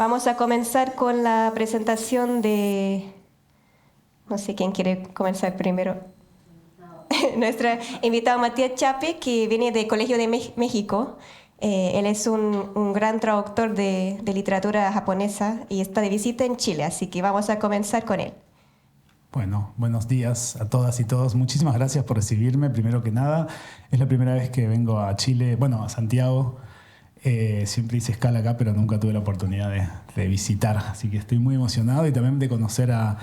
Vamos a comenzar con la presentación de... No sé quién quiere comenzar primero. Nuestro invitado Matías Chape, que viene del Colegio de México. Él es un gran traductor de literatura japonesa y está de visita en Chile, así que vamos a comenzar con él. Bueno, buenos días a todas y todos. Muchísimas gracias por recibirme, primero que nada. Es la primera vez que vengo a Chile, bueno, a Santiago. Siempre hice escala acá, pero nunca tuve la oportunidad de visitar. Así que estoy muy emocionado y también de conocer a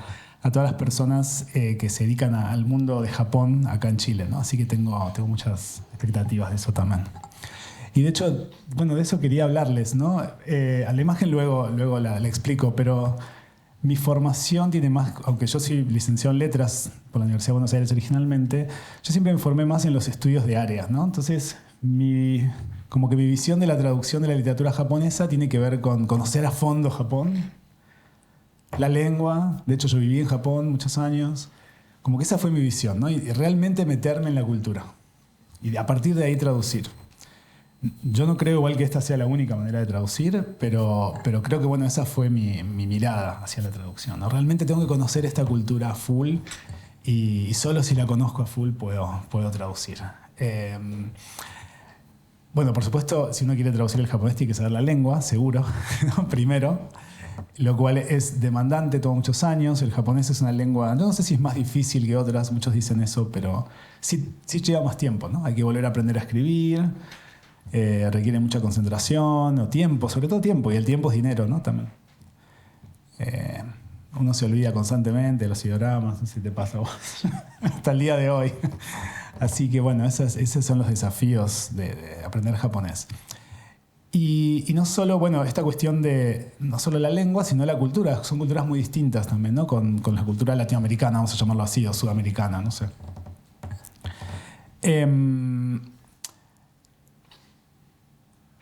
todas las personas que se dedican al mundo de Japón acá en Chile, ¿no? Así que tengo muchas expectativas de eso también. Y de hecho, bueno, de eso quería hablarles, ¿no? A la imagen luego la explico, pero mi formación tiene más, aunque yo soy licenciado en letras por la Universidad de Buenos Aires originalmente, yo siempre me formé más en los estudios de áreas, ¿no? Entonces, como que mi visión de la traducción de la literatura japonesa tiene que ver con conocer a fondo Japón, la lengua. De hecho, yo viví en Japón muchos años. Como que esa fue mi visión, ¿no? Y realmente meterme en la cultura. Y a partir de ahí traducir. Yo no creo igual que esta sea la única manera de traducir, pero creo que bueno, esa fue mi mirada hacia la traducción, ¿no? Realmente tengo que conocer esta cultura a full y solo si la conozco a full puedo traducir. Bueno, por supuesto, si uno quiere traducir el japonés tiene que saber la lengua, seguro, ¿no? Primero, lo cual es demandante, toma muchos años. El japonés es una lengua, no sé si es más difícil que otras, muchos dicen eso, pero sí lleva más tiempo, ¿no? Hay que volver a aprender a escribir. Requiere mucha concentración o tiempo, sobre todo tiempo, y el tiempo es dinero, ¿no? También. Uno se olvida constantemente de los ideogramas, no sé si te pasa a vos, hasta el día de hoy. Así que bueno, esos son los desafíos de aprender japonés. Y no solo, bueno, esta cuestión de no solo la lengua, sino la cultura. Son culturas muy distintas también, ¿no? Con la cultura latinoamericana, vamos a llamarlo así, o sudamericana, no sé.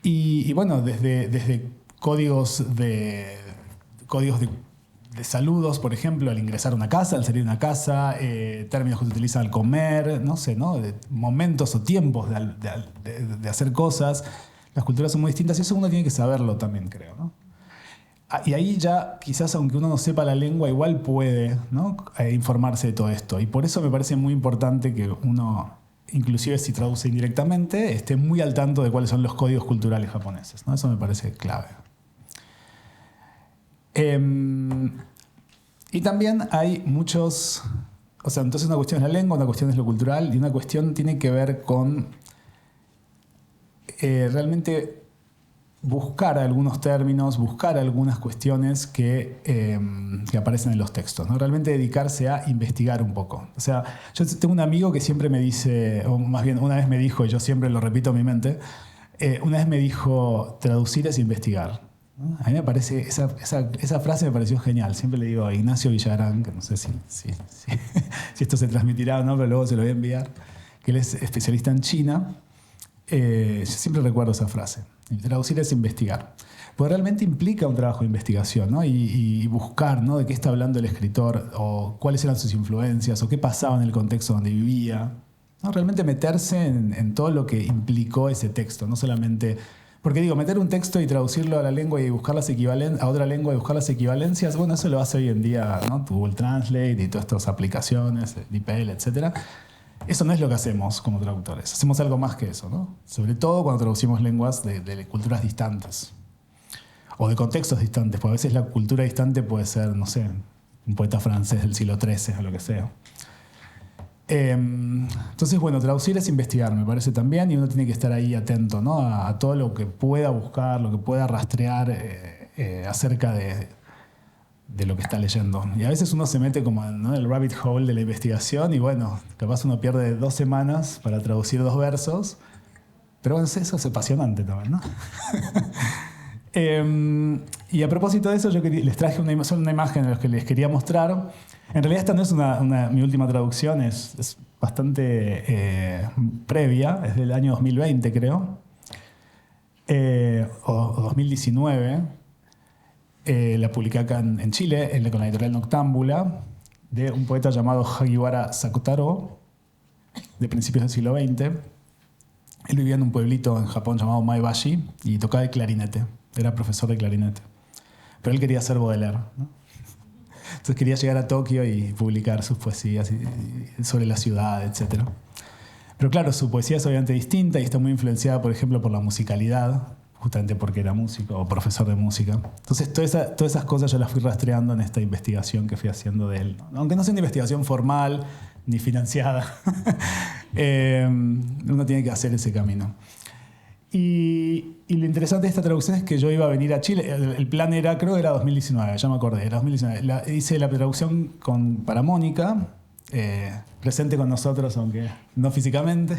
Y bueno, desde códigos de saludos, por ejemplo, al ingresar a una casa, al salir de una casa, términos que se utilizan al comer, no sé, ¿no? De momentos o tiempos de hacer cosas. Las culturas son muy distintas y eso uno tiene que saberlo también, creo, ¿no? Y ahí ya, quizás aunque uno no sepa la lengua, igual puede, ¿no? Informarse de todo esto. Y por eso me parece muy importante que uno, inclusive si traduce indirectamente, esté muy al tanto de cuáles son los códigos culturales japoneses, ¿no? Eso me parece clave. Y también hay muchos... O sea, entonces una cuestión es la lengua, una cuestión es lo cultural y una cuestión tiene que ver con realmente buscar algunos términos, buscar algunas cuestiones que aparecen en los textos, ¿no? Realmente dedicarse a investigar un poco. O sea, yo tengo un amigo que siempre me dice, o más bien una vez me dijo, y yo siempre lo repito en mi mente, una vez me dijo, traducir es investigar, ¿no? A mí me parece, esa frase me pareció genial. Siempre le digo a Ignacio Villagrán, que no sé si esto se transmitirá o no, pero luego se lo voy a enviar, que él es especialista en China. Yo siempre recuerdo esa frase. Traducir es investigar. Porque realmente implica un trabajo de investigación, ¿no? Y buscar, ¿no? De qué está hablando el escritor, o cuáles eran sus influencias, o qué pasaba en el contexto donde vivía, ¿no? Realmente meterse en todo lo que implicó ese texto, no solamente... Porque digo, meter un texto y traducirlo a la lengua y buscar a otra lengua y buscar las equivalencias, bueno, eso lo hace hoy en día, ¿no? Google Translate y todas estas aplicaciones, DeepL, etcétera. Eso no es lo que hacemos como traductores. Hacemos algo más que eso, ¿no? Sobre todo cuando traducimos lenguas de culturas distantes o de contextos distantes, porque a veces la cultura distante puede ser, no sé, un poeta francés del siglo XIII o lo que sea. Entonces, bueno, traducir es investigar, me parece también, y uno tiene que estar ahí atento, ¿no? a todo lo que pueda buscar, lo que pueda rastrear acerca de lo que está leyendo. Y a veces uno se mete como en, ¿no? el rabbit hole de la investigación y bueno, capaz uno pierde 2 semanas para traducir 2 versos, pero bueno, eso es apasionante también, ¿no? Y a propósito de eso, yo les traje solo una imagen de los que les quería mostrar. En realidad esta no es mi última traducción, es bastante previa, es del año 2020 creo, o 2019. La publiqué acá en Chile, con la editorial Noctámbula, de un poeta llamado Hagiwara Sakutaro, de principios del siglo XX. Él vivía en un pueblito en Japón llamado Maebashi y tocaba el clarinete. Era profesor de clarinete. pero él quería ser Baudelaire, ¿no? Entonces quería llegar a Tokio y publicar sus poesías sobre la ciudad, etc. Pero claro, su poesía es obviamente distinta y está muy influenciada, por ejemplo, por la musicalidad, justamente porque era músico o profesor de música. Entonces todas esas cosas yo las fui rastreando en esta investigación que fui haciendo de él, ¿no? Aunque no sea una investigación formal ni financiada, uno tiene que hacer ese camino. Y lo interesante de esta traducción es que yo iba a venir a Chile. El plan era, creo que era 2019, ya me acordé, era 2019. Hice la traducción para Mónica, presente con nosotros, aunque no físicamente.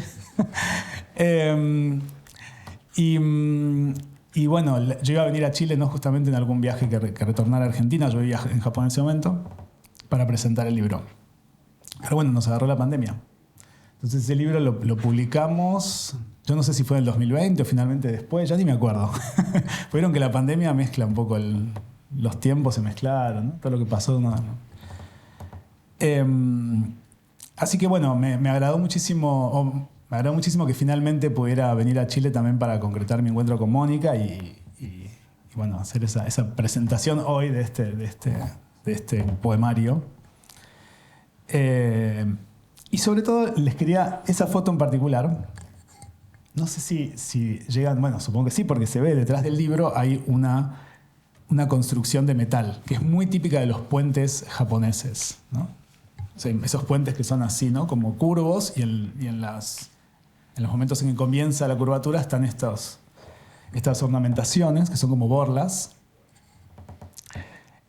Y bueno, yo iba a venir a Chile no justamente en algún viaje que retornar a Argentina, yo vivía en Japón en ese momento, para presentar el libro. Pero bueno, nos agarró la pandemia. Entonces ese libro lo publicamos, yo no sé si fue en el 2020 o finalmente después, ya ni me acuerdo. Vieron que la pandemia mezcla un poco los tiempos, se mezclaron, ¿no? Todo lo que pasó. ¿No? Así que bueno, me agradó muchísimo que finalmente pudiera venir a Chile también para concretar mi encuentro con Mónica y bueno, hacer esa presentación hoy de este poemario. Y sobre todo les quería esa foto en particular. No sé si llegan, bueno, supongo que sí, porque se ve detrás del libro hay una construcción de metal, que es muy típica de los puentes japoneses, ¿no? O sea, esos puentes que son así, ¿no? Como curvos y en los momentos en que comienza la curvatura están estas ornamentaciones que son como borlas.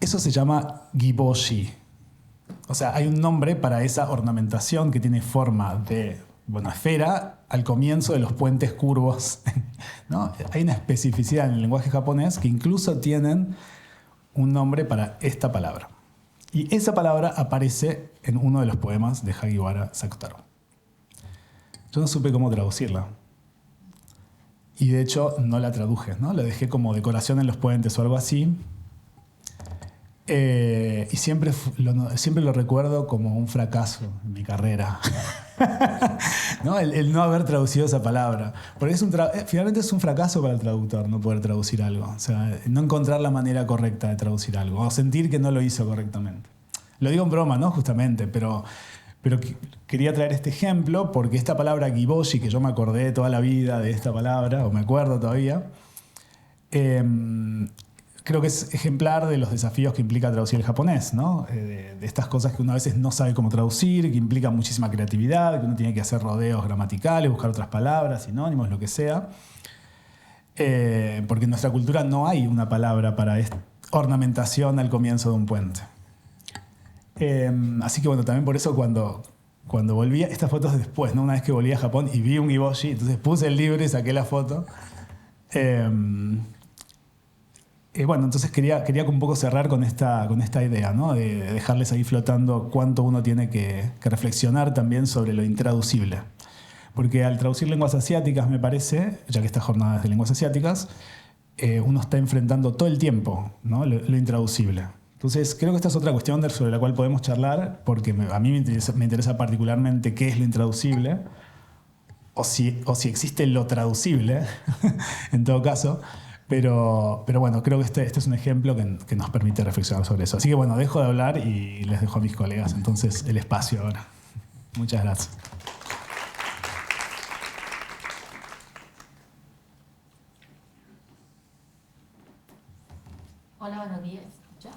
Eso se llama giboshi. O sea, hay un nombre para esa ornamentación que tiene forma de esfera al comienzo de los puentes curvos, ¿no? Hay una especificidad en el lenguaje japonés que incluso tienen un nombre para esta palabra. Y esa palabra aparece en uno de los poemas de Hagiwara Sakutaro. Yo no supe cómo traducirla. Y de hecho no la traduje, ¿no? La dejé como decoración en los puentes o algo así. Y siempre lo recuerdo como un fracaso en mi carrera. ¿No? El no haber traducido esa palabra. Porque finalmente es un fracaso para el traductor no poder traducir algo. O sea, no encontrar la manera correcta de traducir algo. O sentir que no lo hizo correctamente. Lo digo en broma, ¿no? Justamente, pero quería traer este ejemplo porque esta palabra giboshi, que yo me acordé toda la vida de esta palabra, o me acuerdo todavía, creo que es ejemplar de los desafíos que implica traducir el japonés, ¿no? De estas cosas que uno a veces no sabe cómo traducir, que implican muchísima creatividad, que uno tiene que hacer rodeos gramaticales, buscar otras palabras, sinónimos, lo que sea. Porque en nuestra cultura no hay una palabra para ornamentación al comienzo de un puente. Así que bueno, también por eso cuando volví, estas fotos después, ¿no? Una vez que volví a Japón y vi un giboshi, entonces puse el libro y saqué la foto. Bueno, entonces quería un poco cerrar con esta idea, ¿no? De dejarles ahí flotando cuánto uno tiene que reflexionar también sobre lo intraducible. Porque al traducir lenguas asiáticas, me parece, ya que esta jornada es de lenguas asiáticas, uno está enfrentando todo el tiempo, ¿no? lo intraducible. Entonces creo que esta es otra cuestión sobre la cual podemos charlar, porque a mí me interesa particularmente qué es lo intraducible, o si existe lo traducible, en todo caso. Pero bueno, creo que este es un ejemplo que nos permite reflexionar sobre eso. Así que bueno, dejo de hablar y les dejo a mis colegas entonces el espacio ahora. Muchas gracias. Hola, buenos días. ¿Se escucha?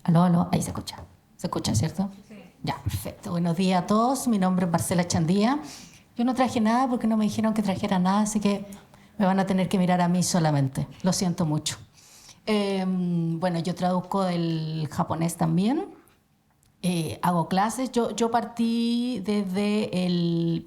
Aló, ahí se escucha. ¿Se escucha, cierto? Sí. Ya, perfecto. Buenos días a todos. Mi nombre es Marcela Chandía. Yo no traje nada porque no me dijeron que trajera nada, así que me van a tener que mirar a mí solamente. Lo siento mucho. Bueno, yo traduzco del japonés también. Hago clases. Yo partí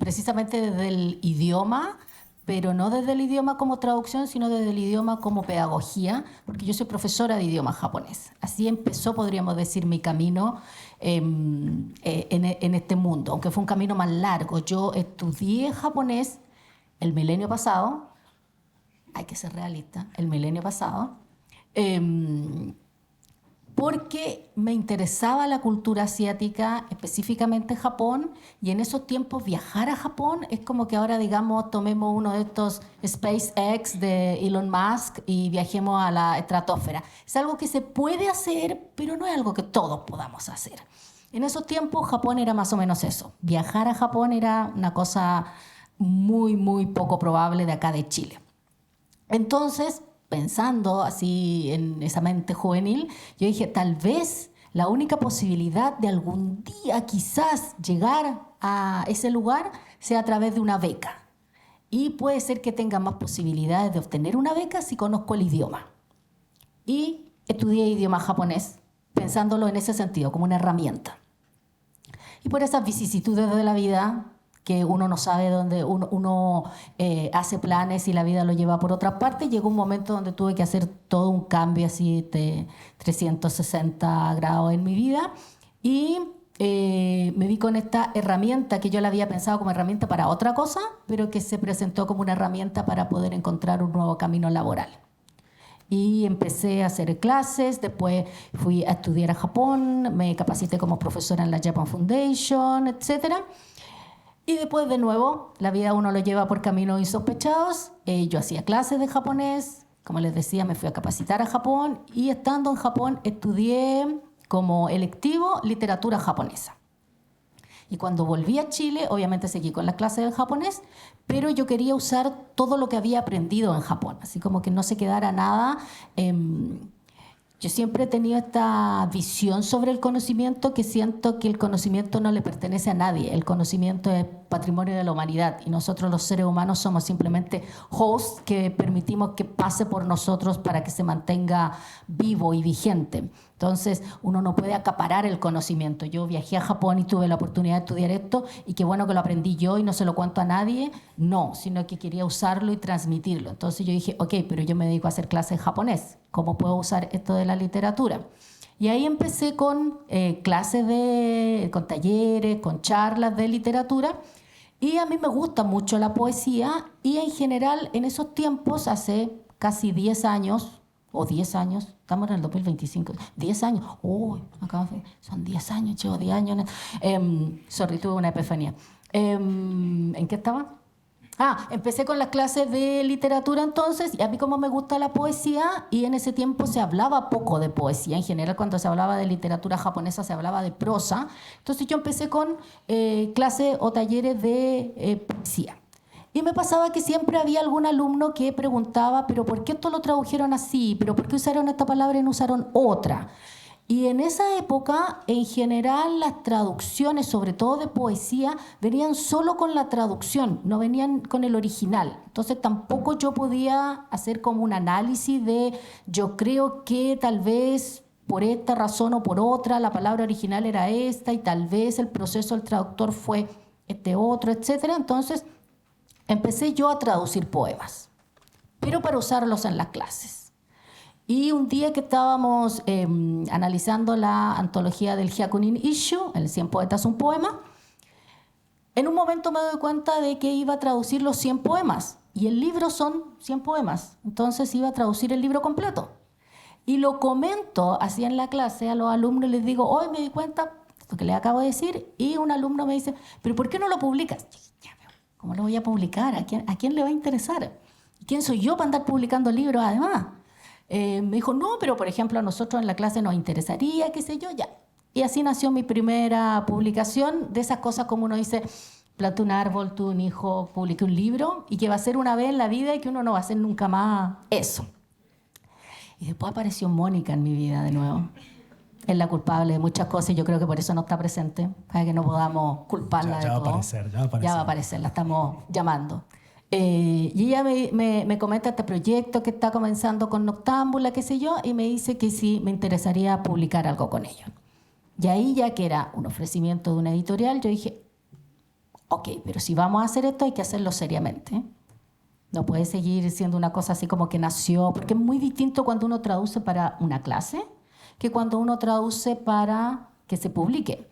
precisamente desde el idioma, pero no desde el idioma como traducción, sino desde el idioma como pedagogía, porque yo soy profesora de idioma japonés. Así empezó, podríamos decir, mi camino en este mundo, aunque fue un camino más largo. Yo estudié japonés el milenio pasado, hay que ser realista, el milenio pasado, porque me interesaba la cultura asiática, específicamente Japón, y en esos tiempos viajar a Japón es como que ahora, digamos, tomemos uno de estos SpaceX de Elon Musk y viajemos a la estratosfera. Es algo que se puede hacer, pero no es algo que todos podamos hacer. En esos tiempos Japón era más o menos eso. Viajar a Japón era una cosa muy, muy poco probable de acá de Chile. Entonces, pensando así en esa mente juvenil, yo dije, tal vez la única posibilidad de algún día quizás llegar a ese lugar sea a través de una beca. Y puede ser que tenga más posibilidades de obtener una beca si conozco el idioma. Y estudié idioma japonés, pensándolo en ese sentido, como una herramienta. Y por esas vicisitudes de la vida, que uno no sabe dónde, uno hace planes y la vida lo lleva por otra parte, llegó un momento donde tuve que hacer todo un cambio así de 360 grados en mi vida y me vi con esta herramienta que yo la había pensado como herramienta para otra cosa, pero que se presentó como una herramienta para poder encontrar un nuevo camino laboral. Y empecé a hacer clases, después fui a estudiar a Japón, me capacité como profesora en la Japan Foundation, etcétera. Y después, de nuevo, la vida uno lo lleva por caminos insospechados. Yo hacía clases de japonés, como les decía, me fui a capacitar a Japón y estando en Japón estudié como electivo literatura japonesa. Y cuando volví a Chile, obviamente seguí con las clases del japonés, pero yo quería usar todo lo que había aprendido en Japón, así como que no se quedara nada. Yo siempre he tenido esta visión sobre el conocimiento, que siento que el conocimiento no le pertenece a nadie. El conocimiento es patrimonio de la humanidad y nosotros los seres humanos somos simplemente hosts que permitimos que pase por nosotros para que se mantenga vivo y vigente. Entonces, uno no puede acaparar el conocimiento. Yo viajé a Japón y tuve la oportunidad de estudiar esto y qué bueno que lo aprendí yo y no se lo cuento a nadie. No, sino que quería usarlo y transmitirlo. Entonces yo dije, ok, pero yo me dedico a hacer clases de japonés. ¿Cómo puedo usar esto de la literatura? Y ahí empecé con clases con talleres, con charlas de literatura. Y a mí me gusta mucho la poesía y en general en esos tiempos, hace casi 10 años, o 10 años, estamos en el 2025, 10 años, son 10 años, llevo 10 años. Sorry, tuve una epifanía. ¿En qué estaba? Empecé con las clases de literatura entonces, y a mí como me gusta la poesía, y en ese tiempo se hablaba poco de poesía. En general, cuando se hablaba de literatura japonesa, se hablaba de prosa. Entonces yo empecé con clases o talleres de poesía. Y me pasaba que siempre había algún alumno que preguntaba, ¿pero por qué esto lo tradujeron así? ¿Pero por qué usaron esta palabra y no usaron otra? Y en esa época, en general, las traducciones, sobre todo de poesía, venían solo con la traducción, no venían con el original. Entonces tampoco yo podía hacer como un análisis de, yo creo que tal vez por esta razón o por otra, la palabra original era esta y tal vez el proceso del traductor fue este otro, etc. Entonces empecé yo a traducir poemas, pero para usarlos en las clases. Y un día que estábamos analizando la antología del Hyakunin Isshu, el 100 poetas, un poema, en un momento me doy cuenta de que iba a traducir los 100 poemas. Y el libro son 100 poemas. Entonces iba a traducir el libro completo. Y lo comento así en la clase a los alumnos y les digo, hoy me di cuenta, esto que les acabo de decir, y un alumno me dice, ¿pero por qué no lo publicas? ¿Cómo lo voy a publicar? ¿A quién le va a interesar? ¿Quién soy yo para andar publicando libros además? Me dijo, no, pero por ejemplo a nosotros en la clase nos interesaría, qué sé yo, ya. Y así nació mi primera publicación de esas cosas como uno dice, planté un árbol, tuve un hijo, publiqué un libro, y que va a ser una vez en la vida y que uno no va a hacer nunca más eso. Y después apareció Mónica en mi vida de nuevo. Es la culpable de muchas cosas y yo creo que por eso no está presente, para que no podamos culparla de todo. Ya va a aparecer, la estamos llamando. Y ella me comenta este proyecto que está comenzando con Noctámbula, qué sé yo, y me dice que sí me interesaría publicar algo con ellos. Y ahí, ya que era un ofrecimiento de una editorial, yo dije, ok, pero si vamos a hacer esto hay que hacerlo seriamente. No puede seguir siendo una cosa así como que nació, porque es muy distinto cuando uno traduce para una clase que cuando uno traduce para que se publique.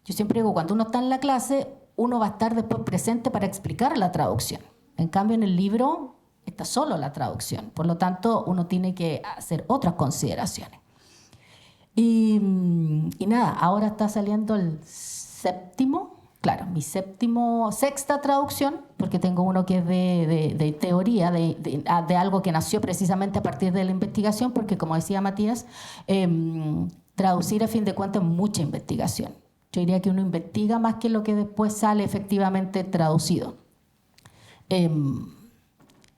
Yo siempre digo, cuando uno está en la clase, uno va a estar después presente para explicar la traducción. En cambio, en el libro está solo la traducción. Por lo tanto, uno tiene que hacer otras consideraciones. Y nada, ahora está saliendo el sexta traducción, porque tengo uno que es de teoría, de algo que nació precisamente a partir de la investigación, porque como decía Matías, traducir a fin de cuentas es mucha investigación. Yo diría que uno investiga más que lo que después sale efectivamente traducido.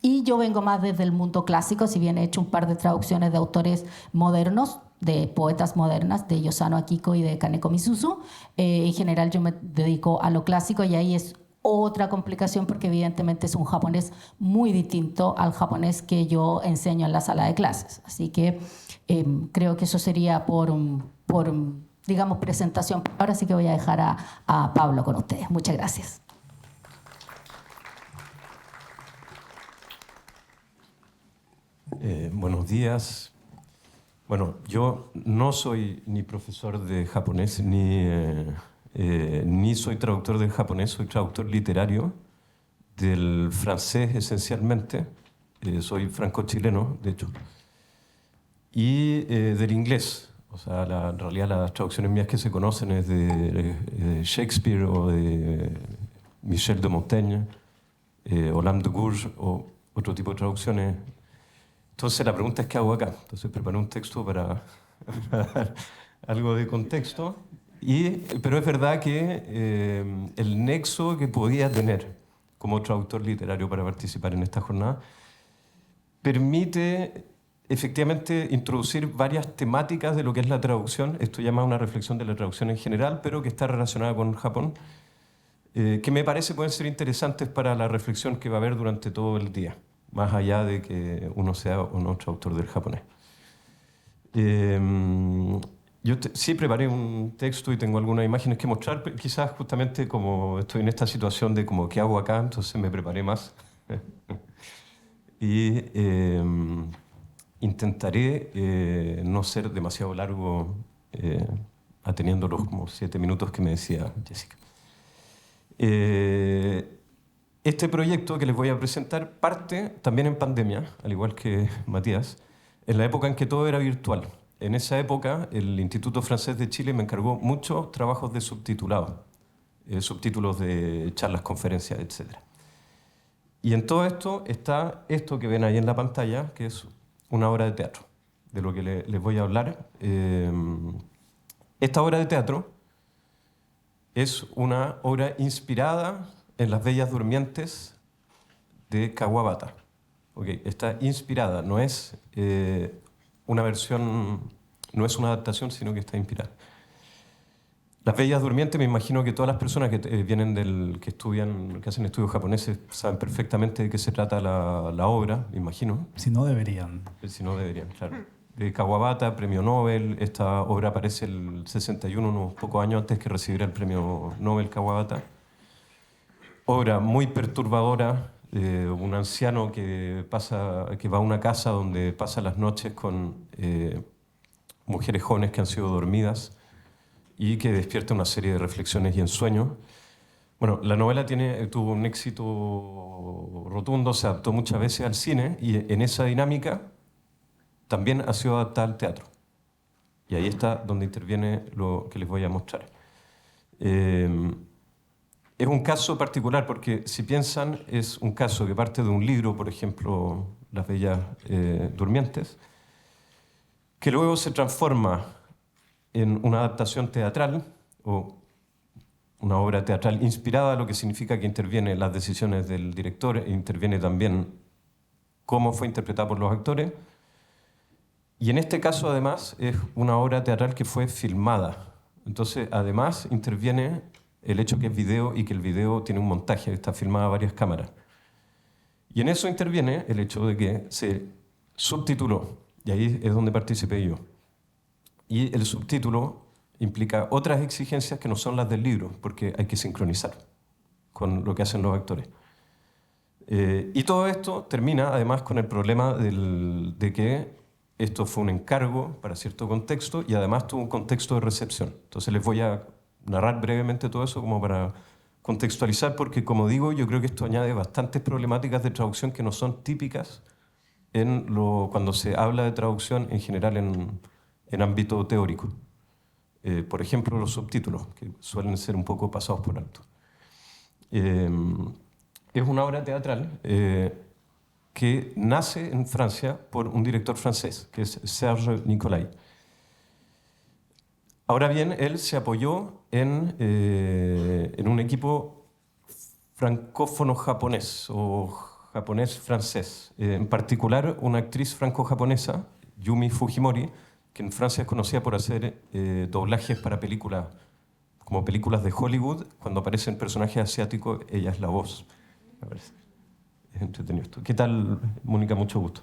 Y yo vengo más desde el mundo clásico, si bien he hecho un par de traducciones de autores modernos, de poetas modernas, de Yosano Akiko y de Kaneko Misuzu. En general yo me dedico a lo clásico y ahí es otra complicación porque evidentemente es un japonés muy distinto al japonés que yo enseño en la sala de clases. Así que creo que eso sería por digamos, presentación. Ahora sí que voy a dejar a Pablo con ustedes. Muchas gracias. Buenos días. Bueno, yo no soy ni profesor de japonés, ni soy traductor del japonés, soy traductor literario del francés esencialmente, soy franco-chileno, de hecho, y del inglés. O sea, en realidad las traducciones mías que se conocen es de Shakespeare o de Michel de Montaigne, Olympe de Gouges o otro tipo de traducciones. Entonces la pregunta es ¿qué hago acá? Entonces preparé un texto para dar algo de contexto, pero es verdad que el nexo que podía tener como traductor literario para participar en esta jornada permite efectivamente introducir varias temáticas de lo que es la traducción. Esto llama una reflexión de la traducción en general, pero que está relacionada con Japón, que me parece pueden ser interesantes para la reflexión que va a haber durante todo el día, más allá de que uno sea o no traductor del japonés. Yo sí preparé un texto y tengo algunas imágenes que mostrar, quizás justamente como estoy en esta situación de como, ¿qué hago acá? Entonces me preparé más. Y intentaré no ser demasiado largo, ateniendo los como 7 minutos que me decía Jessica. Este proyecto que les voy a presentar parte también en pandemia, al igual que Matías, en la época en que todo era virtual. En esa época, el Instituto Francés de Chile me encargó muchos trabajos de subtitulado, subtítulos de charlas, conferencias, etc. Y en todo esto está esto que ven ahí en la pantalla, que es una obra de teatro, de lo que les voy a hablar. Esta obra de teatro es una obra inspirada en Las Bellas Durmientes de Kawabata. Okay, está inspirada, no es una versión, no es una adaptación, sino que está inspirada. Las Bellas Durmientes, me imagino que todas las personas que vienen que estudian, que hacen estudios japoneses, saben perfectamente de qué se trata la obra, me imagino. Si no deberían. Si no deberían, claro. De Kawabata, premio Nobel. Esta obra aparece el 61, unos pocos años antes que recibiera el premio Nobel Kawabata. Obra muy perturbadora, un anciano que va a una casa donde pasa las noches con mujeres jóvenes que han sido dormidas y que despierta una serie de reflexiones y ensueños. Bueno, la novela tuvo un éxito rotundo, se adaptó muchas veces al cine y en esa dinámica también ha sido adaptada al teatro. Y ahí está donde interviene lo que les voy a mostrar. Es un caso particular porque, si piensan, es un caso que parte de un libro, por ejemplo, Las Bellas Durmientes, que luego se transforma en una adaptación teatral o una obra teatral inspirada, lo que significa que intervienen las decisiones del director e interviene también cómo fue interpretada por los actores. Y en este caso, además, es una obra teatral que fue filmada. Entonces, además, interviene el hecho que es video y que el video tiene un montaje, está filmada a varias cámaras. Y en eso interviene el hecho de que se subtituló, y ahí es donde participé yo. Y el subtítulo implica otras exigencias que no son las del libro, porque hay que sincronizar con lo que hacen los actores. Y todo esto termina además con el problema de que esto fue un encargo para cierto contexto y además tuvo un contexto de recepción. Entonces les voy a narrar brevemente todo eso como para contextualizar, porque como digo, yo creo que esto añade bastantes problemáticas de traducción que no son típicas cuando se habla de traducción en general en en ámbito teórico. Por ejemplo, los subtítulos, que suelen ser un poco pasados por alto. Es una obra teatral que nace en Francia por un director francés, que es Serge Nicolai. Ahora bien, él se apoyó en un equipo francófono-japonés o japonés-francés. En particular, una actriz franco-japonesa, Yumi Fujimori, que en Francia es conocida por hacer doblajes para películas, como películas de Hollywood. Cuando aparecen personajes asiáticos, ella es la voz. Me parece. Es entretenido esto. ¿Qué tal, Mónica? Mucho gusto.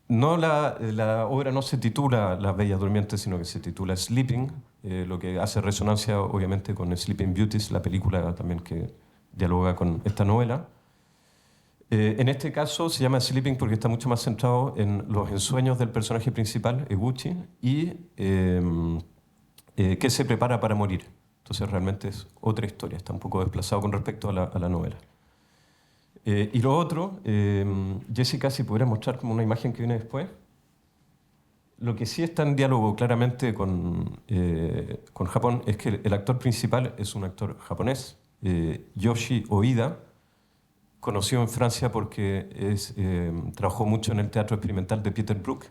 No, la obra no se titula Las Bellas Durmientes, sino que se titula Sleeping, lo que hace resonancia obviamente con Sleeping Beauties, la película también que dialoga con esta novela. En este caso se llama Sleeping porque está mucho más centrado en los ensueños del personaje principal, Eguchi, y que se prepara para morir. Entonces realmente es otra historia, está un poco desplazado con respecto a la novela. Y lo otro, Jessica, si pudiera mostrar como una imagen que viene después. Lo que sí está en diálogo claramente con Japón es que el actor principal es un actor japonés, Yoshi Oida, conocido en Francia porque trabajó mucho en el teatro experimental de Peter Brook.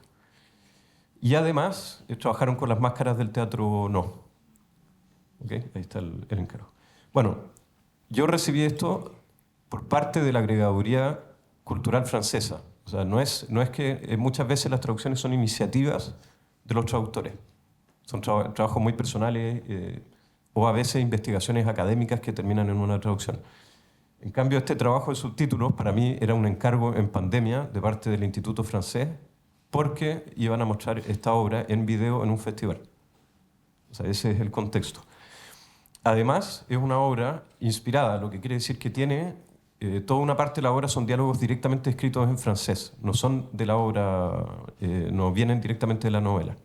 Y además trabajaron con las máscaras del teatro No. ¿Okay? Ahí está el encargo. Bueno, yo recibí esto por parte de la Agregaduría Cultural Francesa. O sea, no es que muchas veces las traducciones son iniciativas de los traductores. Son trabajos muy personales o a veces investigaciones académicas que terminan en una traducción. En cambio, este trabajo de subtítulos para mí era un encargo en pandemia de parte del Instituto Francés porque iban a mostrar esta obra en video en un festival. O sea, ese es el contexto. Además, es una obra inspirada, lo que quiere decir que tiene toda una parte de la obra son diálogos directamente escritos en francés, no son de la obra, no vienen directamente de la novela.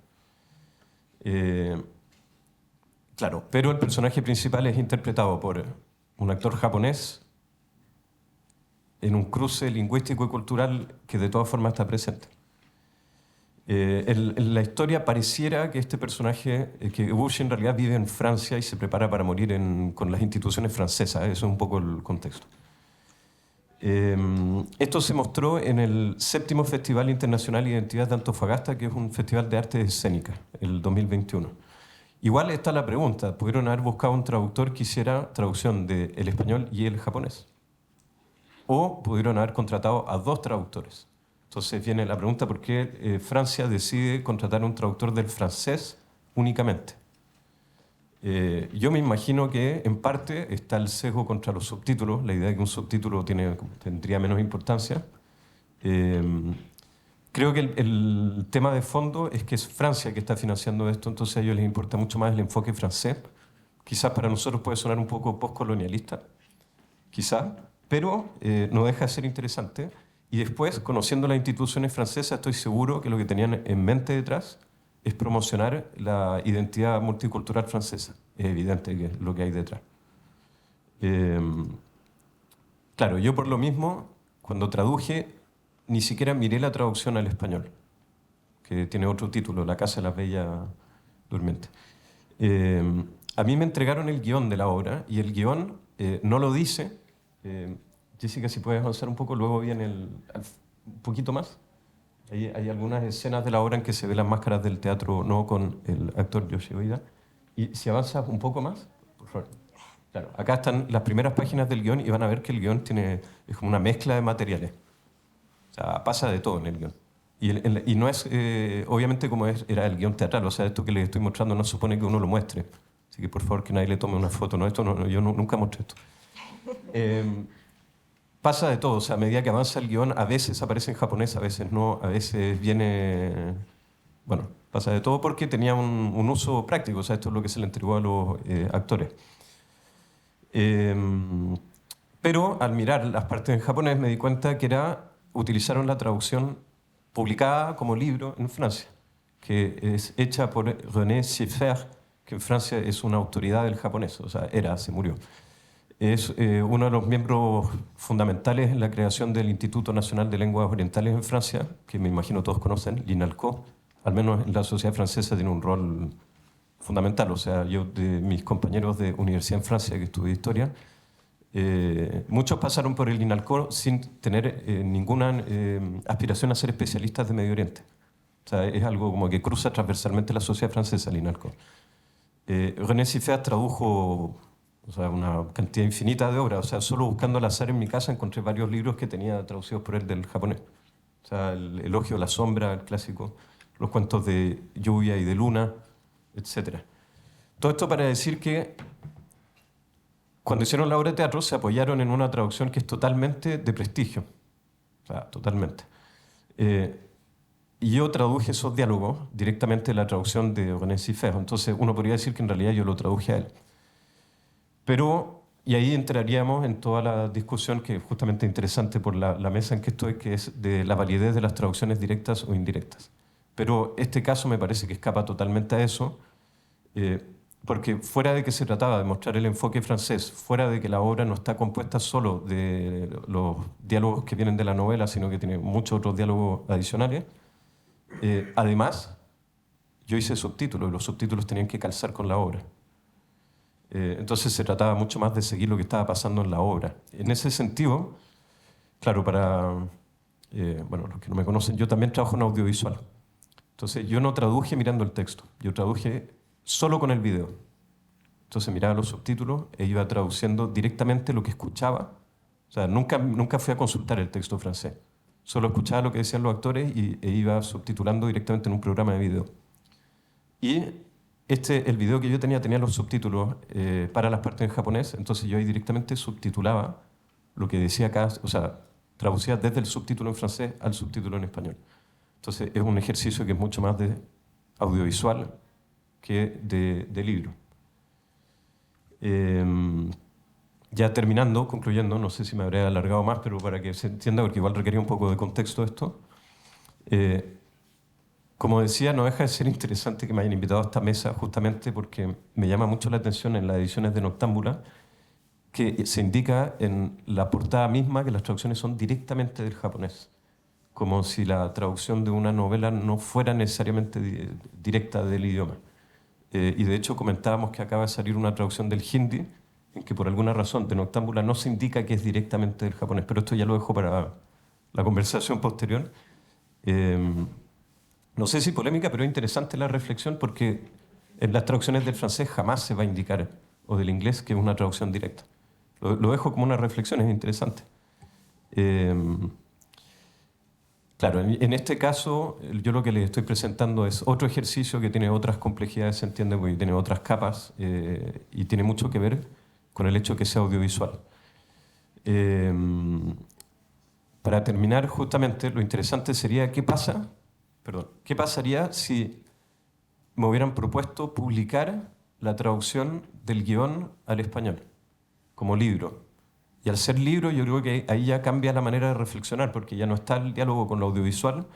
Claro, pero el personaje principal es interpretado por un actor japonés en un cruce lingüístico y cultural que de todas formas está presente. En la historia pareciera que este personaje, que Eguchi en realidad vive en Francia y se prepara para morir con las instituciones francesas. Eso es un poco el contexto. Esto se mostró en el 7º Festival Internacional de Identidad de Antofagasta, que es un festival de artes escénicas, el 2021. Igual está la pregunta, ¿pudieron haber buscado un traductor que hiciera traducción del español y el japonés? ¿O pudieron haber contratado a 2 traductores? Entonces viene la pregunta, ¿por qué Francia decide contratar a un traductor del francés únicamente? Yo me imagino que en parte está el sesgo contra los subtítulos, la idea de que un subtítulo tendría menos importancia. Creo que el tema de fondo es que es Francia que está financiando esto, entonces a ellos les importa mucho más el enfoque francés. Quizás para nosotros puede sonar un poco postcolonialista, quizás, pero no deja de ser interesante. Y después, conociendo las instituciones francesas, estoy seguro que lo que tenían en mente detrás es promocionar la identidad multicultural francesa. Es evidente que es lo que hay detrás. Claro, yo por lo mismo, cuando traduje, ni siquiera miré la traducción al español, que tiene otro título, La Casa de las Bellas Durmientes. A mí me entregaron el guión de la obra, y el guión no lo dice. Jessica, si puedes avanzar un poco, luego viene un poquito más. Hay algunas escenas de la obra en que se ven las máscaras del teatro No con el actor Yoshi Oida. Y si avanzas un poco más, por favor. Claro, acá están las primeras páginas del guión y van a ver que el guión es como una mezcla de materiales. O sea, pasa de todo en el guión. Y no es, obviamente, como era el guión teatral. O sea, esto que les estoy mostrando no supone que uno lo muestre. Así que, por favor, que nadie le tome una foto. No, esto no, yo nunca mostré esto. Pasa de todo, o sea, a medida que avanza el guión, a veces aparece en japonés, a veces no, a veces viene... Bueno, pasa de todo porque tenía un uso práctico, o sea, esto es lo que se le entregó a los actores. Pero al mirar las partes en japonés me di cuenta que utilizaron la traducción publicada como libro en Francia, que es hecha por René Siffert, que en Francia es una autoridad del japonés, o sea, se murió. es uno de los miembros fundamentales en la creación del Instituto Nacional de Lenguas Orientales en Francia, que me imagino todos conocen, l'INALCO. Al menos en la sociedad francesa tiene un rol fundamental. O sea, yo de mis compañeros de universidad en Francia que estudié historia, muchos pasaron por el INALCO sin tener ninguna aspiración a ser especialistas de Medio Oriente. O sea, es algo como que cruza transversalmente la sociedad francesa, el INALCO. René Siffert tradujo, o sea, una cantidad infinita de obras. O sea, solo buscando al azar en mi casa encontré varios libros que tenía traducidos por él del japonés. O sea, el Elogio de la Sombra, el clásico, los cuentos de lluvia y de luna, etc. Todo esto para decir que cuando hicieron la obra de teatro se apoyaron en una traducción que es totalmente de prestigio. O sea, totalmente. Y yo traduje esos diálogos directamente de la traducción de René Siffert. Entonces uno podría decir que en realidad yo lo traduje a él. Pero, y ahí entraríamos en toda la discusión que es justamente interesante por la mesa en que estoy, que es de la validez de las traducciones directas o indirectas. Pero este caso me parece que escapa totalmente a eso, porque fuera de que se trataba de mostrar el enfoque francés, fuera de que la obra no está compuesta solo de los diálogos que vienen de la novela, sino que tiene muchos otros diálogos adicionales, además, yo hice subtítulos y los subtítulos tenían que calzar con la obra. Entonces se trataba mucho más de seguir lo que estaba pasando en la obra. En ese sentido, claro, para bueno, los que no me conocen, yo también trabajo en audiovisual. Entonces yo no traduje mirando el texto, yo traduje solo con el video. Entonces miraba los subtítulos e iba traduciendo directamente lo que escuchaba. O sea, nunca fui a consultar el texto francés. Solo escuchaba lo que decían los actores e iba subtitulando directamente en un programa de video. Y el video que yo tenía los subtítulos para las partes en japonés, entonces yo ahí directamente subtitulaba lo que decía cada... O sea, traducía desde el subtítulo en francés al subtítulo en español. Entonces es un ejercicio que es mucho más de audiovisual que de libro. Ya terminando, concluyendo, no sé si me habré alargado más, pero para que se entienda, porque igual requería un poco de contexto esto. Como decía, no deja de ser interesante que me hayan invitado a esta mesa justamente porque me llama mucho la atención en las ediciones de Noctámbula que se indica en la portada misma que las traducciones son directamente del japonés, como si la traducción de una novela no fuera necesariamente directa del idioma. Y de hecho comentábamos que acaba de salir una traducción del hindi en que por alguna razón de Noctámbula no se indica que es directamente del japonés, pero esto ya lo dejo para la conversación posterior. No sé si polémica, pero es interesante la reflexión porque en las traducciones del francés jamás se va a indicar, o del inglés, que es una traducción directa. Lo dejo como una reflexión, es interesante. Claro, en este caso, yo lo que les estoy presentando es otro ejercicio que tiene otras complejidades, se entiende, porque tiene otras capas y tiene mucho que ver con el hecho de que sea audiovisual. Para terminar, justamente, lo interesante sería qué pasaría si me hubieran propuesto publicar la traducción del guión al español como libro. Y al ser libro, yo creo que ahí ya cambia la manera de reflexionar, porque ya no está el diálogo con lo audiovisual.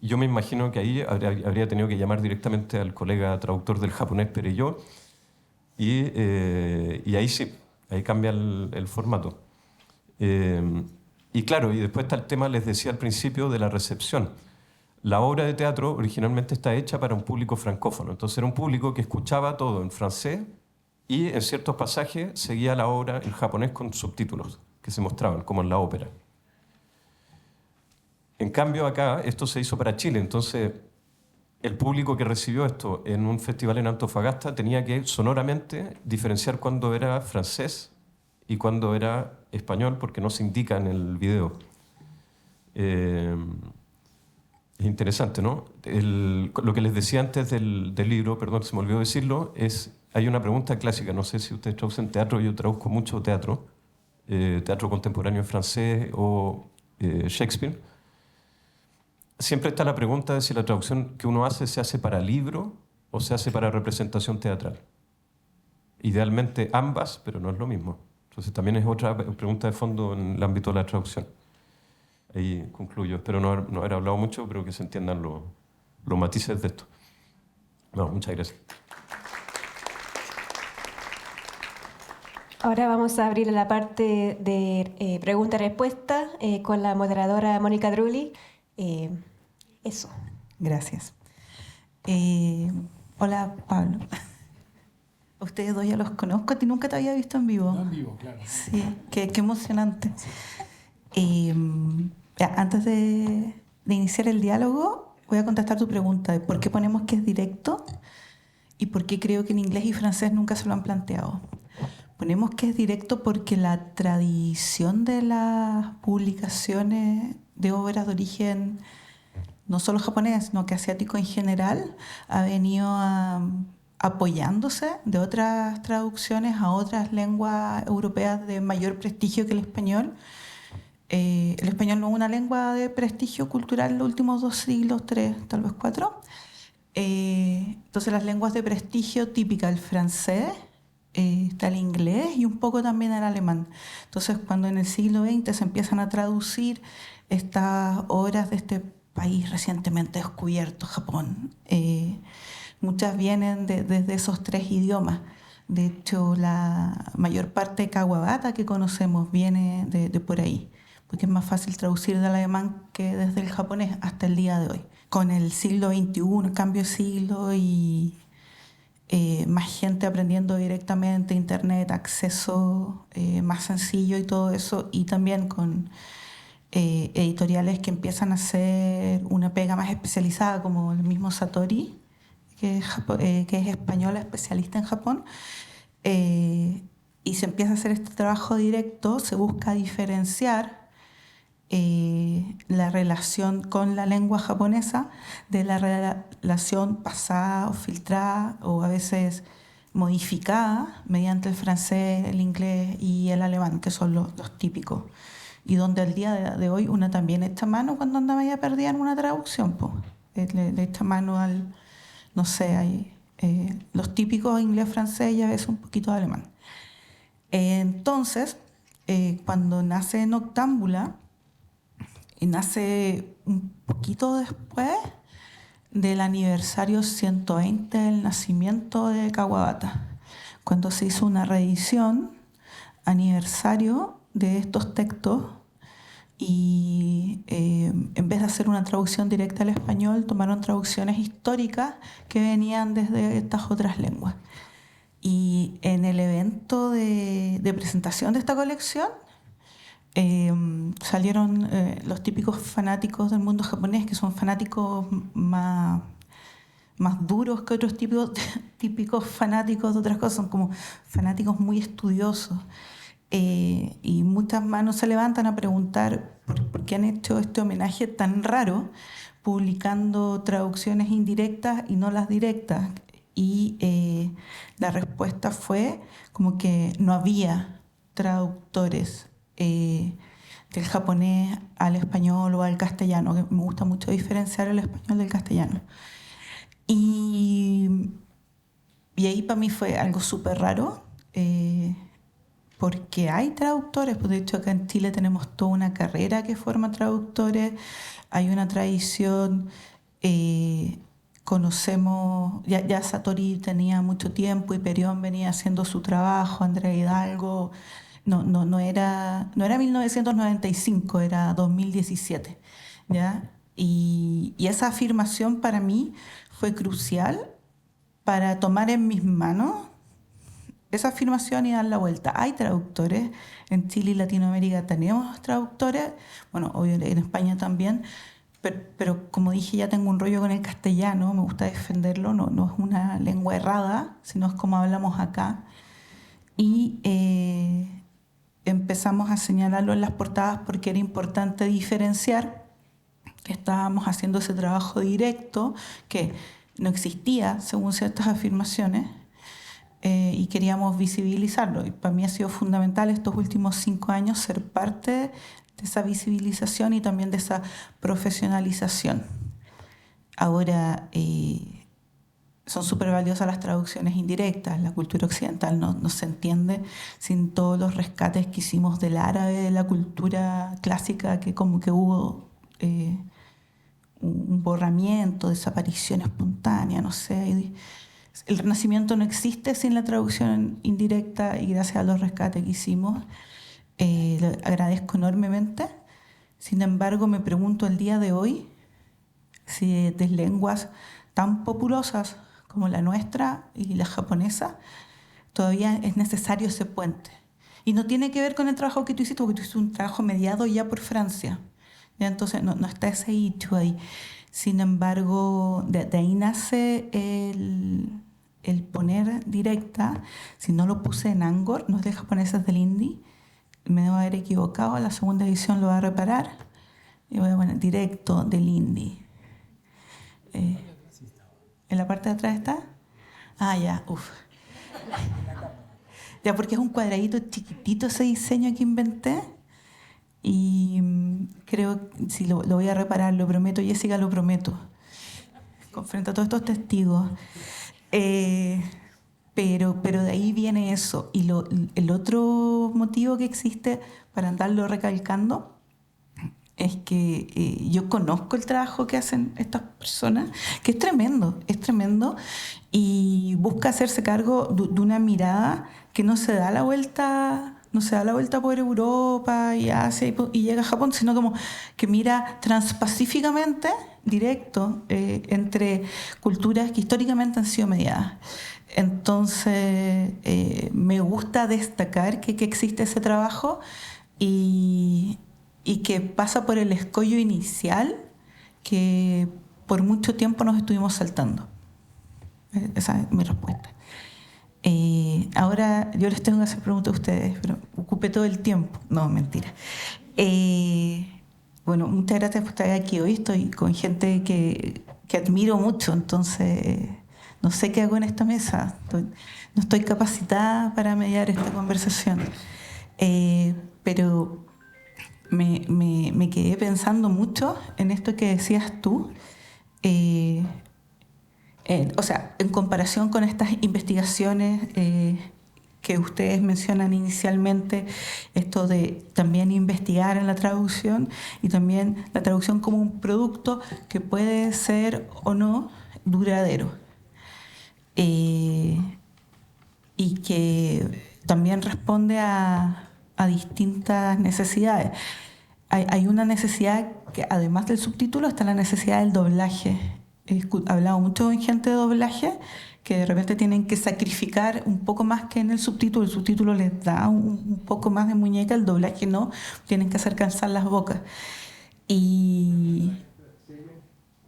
Y yo me imagino que ahí habría tenido que llamar directamente al colega traductor del japonés, Pereyó, y ahí sí, ahí cambia el formato. Y claro, y después está el tema, les decía al principio, de la recepción. La obra de teatro originalmente está hecha para un público francófono, entonces era un público que escuchaba todo en francés y en ciertos pasajes seguía la obra en japonés con subtítulos que se mostraban, como en la ópera. En cambio acá esto se hizo para Chile, entonces el público que recibió esto en un festival en Antofagasta tenía que sonoramente diferenciar cuándo era francés y cuándo era español, porque no se indica en el video. Es interesante, ¿no? Lo que les decía antes del libro, perdón, se me olvidó decirlo, hay una pregunta clásica, no sé si ustedes traducen teatro, yo traduzco mucho teatro, teatro contemporáneo en francés o Shakespeare. Siempre está la pregunta de si la traducción que uno hace se hace para libro o se hace para representación teatral. Idealmente ambas, pero no es lo mismo. Entonces también es otra pregunta de fondo en el ámbito de la traducción. Ahí concluyo. Espero no haber hablado mucho, pero que se entiendan los matices de esto. No, muchas gracias. Ahora vamos a abrir la parte de pregunta-respuesta con la moderadora Mónica Drulli. Eso. Gracias. Hola, Pablo. Ustedes dos ya los conozco, a ti nunca te había visto en vivo. No en vivo, claro. Sí, qué emocionante. Antes de iniciar el diálogo, voy a contestar tu pregunta de por qué ponemos que es directo y por qué creo que en inglés y francés nunca se lo han planteado. Ponemos que es directo porque la tradición de las publicaciones de obras de origen no solo japonés, sino que asiático en general, ha venido apoyándose de otras traducciones a otras lenguas europeas de mayor prestigio que el español. El español no es una lengua de prestigio cultural en los últimos 2 siglos, 3, tal vez 4. Entonces las lenguas de prestigio típicas, el francés, está el inglés y un poco también el alemán. Entonces cuando en el siglo XX se empiezan a traducir estas obras de este país recientemente descubierto, Japón, muchas vienen desde esos 3 idiomas. De hecho, la mayor parte de Kawabata que conocemos viene de por ahí, porque es más fácil traducir del alemán que desde el japonés hasta el día de hoy. Con el siglo XXI, cambio de siglo y más gente aprendiendo directamente, internet, acceso más sencillo y todo eso, y también con editoriales que empiezan a hacer una pega más especializada, como el mismo Satori, que es española, especialista en Japón, y se empieza a hacer este trabajo directo, se busca diferenciar la relación con la lengua japonesa de la relación pasada o filtrada o a veces modificada mediante el francés, el inglés y el alemán, que son los típicos. Y donde al día de hoy una también echa mano cuando anda media perdida en una traducción, pues. Le echa mano al, no sé, hay, los típicos inglés, francés y a veces un poquito de alemán. Entonces, cuando nace Noctámbula, nace un poquito después del aniversario 120 del nacimiento de Kawabata, cuando se hizo una reedición aniversario de estos textos y en vez de hacer una traducción directa al español, tomaron traducciones históricas que venían desde estas otras lenguas. Y en el evento de presentación de esta colección salieron los típicos fanáticos del mundo japonés, que son fanáticos más duros que otros típicos fanáticos de otras cosas, son como fanáticos muy estudiosos. Y muchas manos se levantan a preguntar por qué han hecho este homenaje tan raro, publicando traducciones indirectas y no las directas. Y la respuesta fue como que no había traductores del japonés al español o al castellano, que me gusta mucho diferenciar el español del castellano. Y ahí para mí fue algo súper raro, porque hay traductores, pues de hecho acá en Chile tenemos toda una carrera que forma traductores, hay una tradición, conocemos, ya Satori tenía mucho tiempo y Perión venía haciendo su trabajo, Andrea Hidalgo, no era 1995, era 2017, ¿ya? Y esa afirmación para mí fue crucial para tomar en mis manos esa afirmación y dar la vuelta. Hay traductores, en Chile y Latinoamérica tenemos traductores, bueno, obvio en España también, pero como dije, ya tengo un rollo con el castellano, me gusta defenderlo, no es una lengua errada, sino es como hablamos acá. Y empezamos a señalarlo en las portadas porque era importante diferenciar que estábamos haciendo ese trabajo directo, que no existía según ciertas afirmaciones, y queríamos visibilizarlo. Y para mí ha sido fundamental estos últimos 5 años ser parte de esa visibilización y también de esa profesionalización. Ahora, son súper valiosas las traducciones indirectas. La cultura occidental no se entiende sin todos los rescates que hicimos del árabe, de la cultura clásica, que como que hubo un borramiento, desaparición espontánea, no sé. El Renacimiento no existe sin la traducción indirecta, y gracias a los rescates que hicimos, lo agradezco enormemente. Sin embargo, me pregunto el día de hoy si de lenguas tan populosas como la nuestra y la japonesa todavía es necesario ese puente. Y no tiene que ver con el trabajo que tú hiciste, porque tú hiciste un trabajo mediado ya por Francia. ¿Ya? Entonces no está ese hecho ahí. Sin embargo, de ahí nace el poner directa. Si no lo puse en Angkor, no es de japoneses del hindi, me debo haber equivocado, la segunda edición lo va a reparar y voy a poner directo del hindi. ¿En la parte de atrás está? Ah, ya, uff. Ya, porque es un cuadradito chiquitito ese diseño que inventé, y creo que sí, lo voy a reparar, lo prometo, Jessica, lo prometo, frente a todos estos testigos. Pero de ahí viene eso. Y el otro motivo que existe para andarlo recalcando es que yo conozco el trabajo que hacen estas personas, que es tremendo, y busca hacerse cargo de una mirada que no se da la vuelta por Europa y Asia y llega a Japón, sino como que mira transpacíficamente, directo, entre culturas que históricamente han sido mediadas. Entonces, me gusta destacar que existe ese trabajo y que pasa por el escollo inicial que por mucho tiempo nos estuvimos saltando. Esa es mi respuesta. Ahora yo les tengo que hacer preguntas a ustedes, pero ocupé todo el tiempo. No, mentira. Bueno, muchas gracias por estar aquí hoy. Estoy con gente que admiro mucho, entonces no sé qué hago en esta mesa. No estoy capacitada para mediar esta conversación. Pero me quedé pensando mucho en esto que decías tú. O sea, en comparación con estas investigaciones que ustedes mencionan inicialmente, esto de también investigar en la traducción y también la traducción como un producto que puede ser o no duradero, y que también responde a distintas necesidades. Hay una necesidad que, además del subtítulo, está la necesidad del doblaje. He hablado mucho con gente de doblaje que de repente tienen que sacrificar un poco más que en el subtítulo. El subtítulo les da un poco más de muñeca, el doblaje no, tienen que hacer cansar las bocas. Y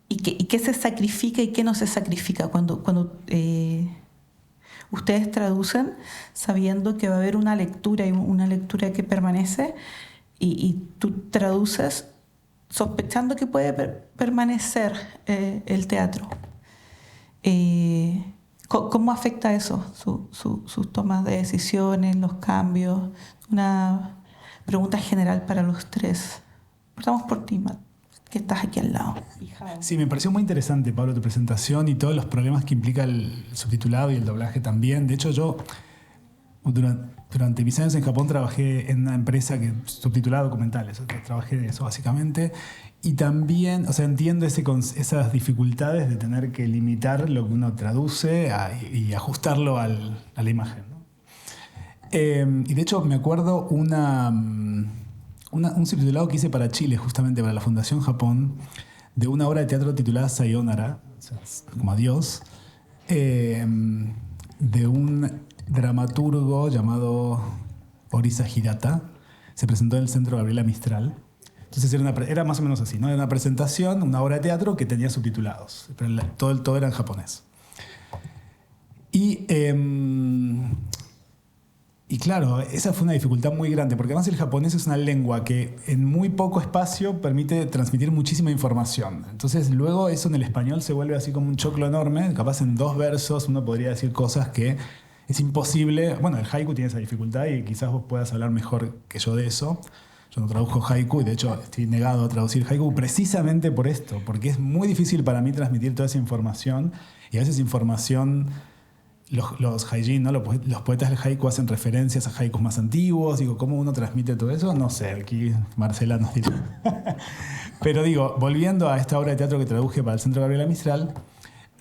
qué se sacrifica y qué no se sacrifica cuando ustedes traducen sabiendo que va a haber una lectura y una lectura que permanece, y tú traduces sospechando que puede permanecer el teatro. ¿Cómo afecta eso sus tomas de decisiones, los cambios? Una pregunta general para los tres. Partamos por ti, Matt, que estás aquí al lado. Sí, me pareció muy interesante, Pablo, tu presentación y todos los problemas que implica el subtitulado y el doblaje también. De hecho, yo durante mis años en Japón trabajé en una empresa que subtitulaba documentales. Trabajé de eso básicamente. Y también, o sea, entiendo esas dificultades de tener que limitar lo que uno traduce y ajustarlo a la imagen, ¿no? Y de hecho me acuerdo un subtitulado que hice para Chile, justamente para la Fundación Japón, de una obra de teatro titulada Sayonara, o sea, como adiós, de un dramaturgo llamado Orisa Hirata. Se presentó en el Centro Gabriela Mistral. Entonces era más o menos así, ¿no? Era una presentación, una obra de teatro que tenía subtitulados, pero todo era en japonés. Y claro, esa fue una dificultad muy grande, porque además el japonés es una lengua que en muy poco espacio permite transmitir muchísima información. Entonces luego eso en el español se vuelve así como un choclo enorme. Capaz en 2 versos uno podría decir cosas que es imposible. Bueno, el haiku tiene esa dificultad y quizás vos puedas hablar mejor que yo de eso. Yo no traduzco haiku y de hecho estoy negado a traducir haiku precisamente por esto, porque es muy difícil para mí transmitir toda esa información, y a veces información, los haijin, ¿no? Los poetas del haiku hacen referencias a haikus más antiguos. Digo, ¿cómo uno transmite todo eso? No sé, aquí Marcela nos dirá. Pero digo, volviendo a esta obra de teatro que traduje para el Centro Gabriela Mistral,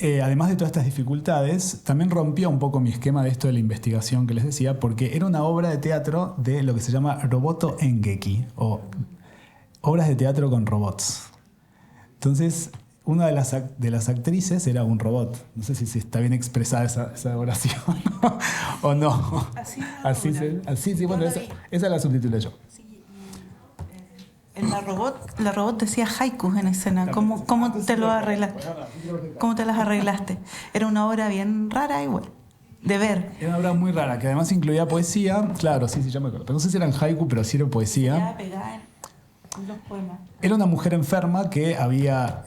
además de todas estas dificultades, también rompió un poco mi esquema de esto de la investigación que les decía, porque era una obra de teatro de lo que se llama Roboto Engeki, o obras de teatro con robots. Entonces, una de las actrices era un robot. No sé si está bien expresada esa oración o no. Así, sí, bueno, esa la subtitulé yo. La robot decía haikus en escena. ¿Cómo te lo arreglaste? ¿Cómo te las arreglaste? Era una obra bien rara igual, de ver. Era una obra muy rara, que además incluía poesía. Claro, sí, ya me acuerdo. Pero no sé si eran haiku, pero sí era poesía. Ya pegada en los poemas. Era una mujer enferma que había...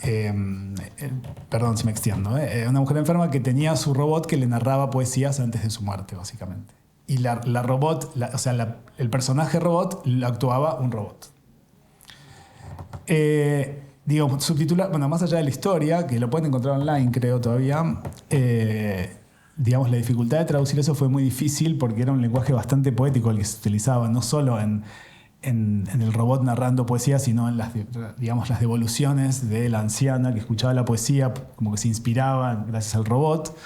perdón si me extiendo. Una mujer enferma que tenía su robot que le narraba poesías antes de su muerte, básicamente. Y la robot, el personaje robot, lo actuaba un robot. Subtitular, bueno, más allá de la historia, que lo pueden encontrar online, creo todavía, digamos, la dificultad de traducir eso fue muy difícil porque era un lenguaje bastante poético el que se utilizaba, no solo en el robot narrando poesía, sino en las devoluciones de la anciana que escuchaba la poesía, como que se inspiraba gracias al robot,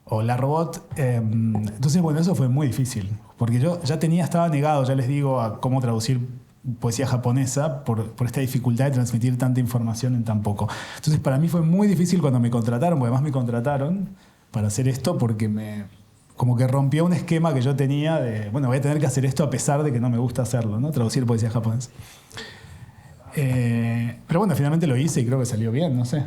o la robot. Entonces, bueno, eso fue muy difícil, porque yo ya estaba negado, ya les digo, a cómo traducir poesía japonesa por esta dificultad de transmitir tanta información en tan poco. Entonces, para mí fue muy difícil cuando me contrataron, porque además me contrataron para hacer esto porque como que rompió un esquema que yo tenía de, bueno, voy a tener que hacer esto a pesar de que no me gusta hacerlo, ¿no? Traducir poesía japonesa. Pero bueno, finalmente lo hice y creo que salió bien, no sé.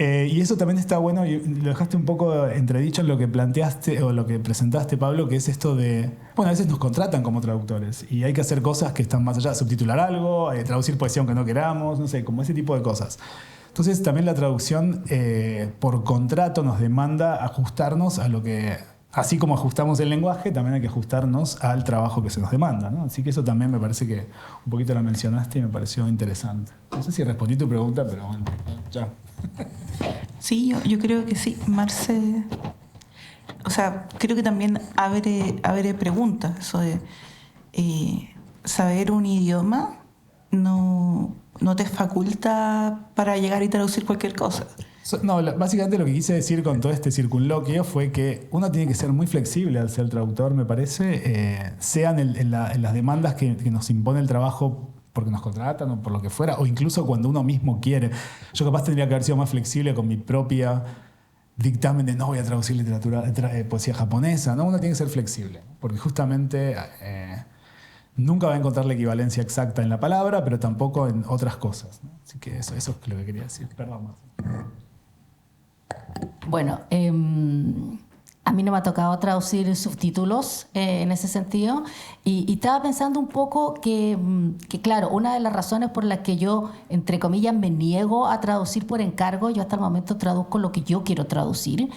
Y eso también está bueno, y lo dejaste un poco entredicho en lo que planteaste o lo que presentaste, Pablo, que es esto de, bueno, a veces nos contratan como traductores y hay que hacer cosas que están más allá, subtitular algo, traducir poesía aunque no queramos, no sé, como ese tipo de cosas. Entonces también la traducción por contrato nos demanda ajustarnos a lo que, así como ajustamos el lenguaje, también hay que ajustarnos al trabajo que se nos demanda, ¿no? Así que eso también me parece que un poquito lo mencionaste y me pareció interesante. No sé si respondí tu pregunta, pero bueno, ya. Sí, yo creo que sí, Marce. O sea, creo que también abre preguntas. Eso de saber un idioma no te faculta para llegar y traducir cualquier cosa. No, básicamente lo que quise decir con todo este circunloquio fue que uno tiene que ser muy flexible al ser traductor, me parece, sean en las demandas que nos impone el trabajo porque nos contratan o por lo que fuera, o incluso cuando uno mismo quiere. Yo capaz tendría que haber sido más flexible con mi propia dictamen de no voy a traducir poesía japonesa, ¿no? Uno tiene que ser flexible, porque justamente nunca va a encontrar la equivalencia exacta en la palabra, pero tampoco en otras cosas, ¿no? Así que eso es lo que quería decir. Perdón, Marta. Bueno, a mí no me ha tocado traducir subtítulos en ese sentido y estaba pensando un poco que, claro, una de las razones por las que yo, entre comillas, me niego a traducir por encargo, yo hasta el momento traduzco lo que yo quiero traducir,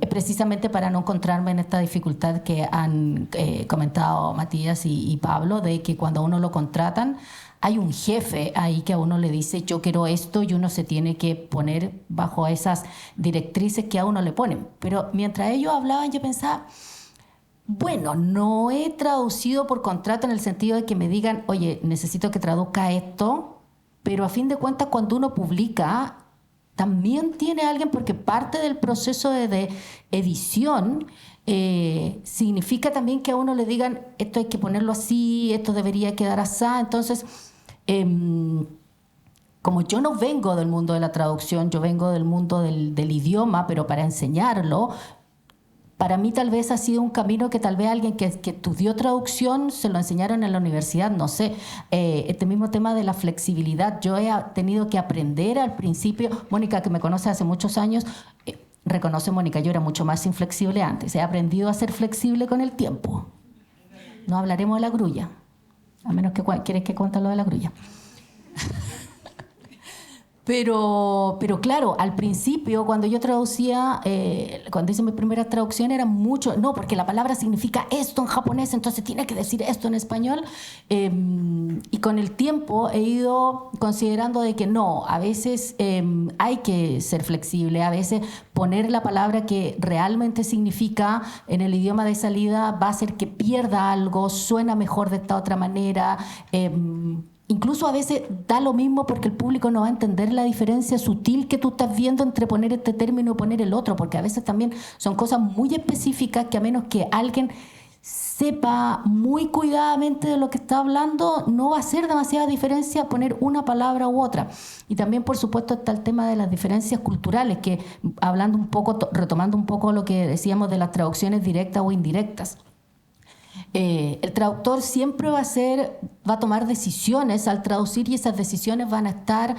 precisamente para no encontrarme en esta dificultad que han comentado Matías y Pablo, de que cuando a uno lo contratan, hay un jefe ahí que a uno le dice yo quiero esto y uno se tiene que poner bajo esas directrices que a uno le ponen. Pero mientras ellos hablaban yo pensaba, bueno, no he traducido por contrato en el sentido de que me digan, oye, necesito que traduzca esto, pero a fin de cuentas cuando uno publica también tiene alguien, porque parte del proceso de edición significa también que a uno le digan esto hay que ponerlo así, esto debería quedar así. Entonces, como yo no vengo del mundo de la traducción, yo vengo del mundo del idioma, pero para enseñarlo, para mí tal vez ha sido un camino que tal vez alguien que estudió traducción se lo enseñaron en la universidad, no sé. Este mismo tema de la flexibilidad, yo he tenido que aprender al principio. Mónica, que me conoce hace muchos años, reconoce, Mónica, yo era mucho más inflexible antes. He aprendido a ser flexible con el tiempo. No hablaremos de la grulla, a menos que quieres que cuente lo de la grulla. Pero claro, al principio, cuando yo traducía, cuando hice mi primera traducción, era mucho, no, porque la palabra significa esto en japonés, entonces tiene que decir esto en español. Y con el tiempo he ido considerando de que no, a veces hay que ser flexible, a veces poner la palabra que realmente significa en el idioma de salida va a hacer que pierda algo, suena mejor de esta otra manera. incluso a veces da lo mismo porque el público no va a entender la diferencia sutil que tú estás viendo entre poner este término y poner el otro, porque a veces también son cosas muy específicas que a menos que alguien sepa muy cuidadamente de lo que está hablando, no va a hacer demasiada diferencia poner una palabra u otra. Y también, por supuesto, está el tema de las diferencias culturales, que hablando un poco, retomando un poco lo que decíamos de las traducciones directas o indirectas. El traductor siempre va a tomar decisiones al traducir, y esas decisiones van a estar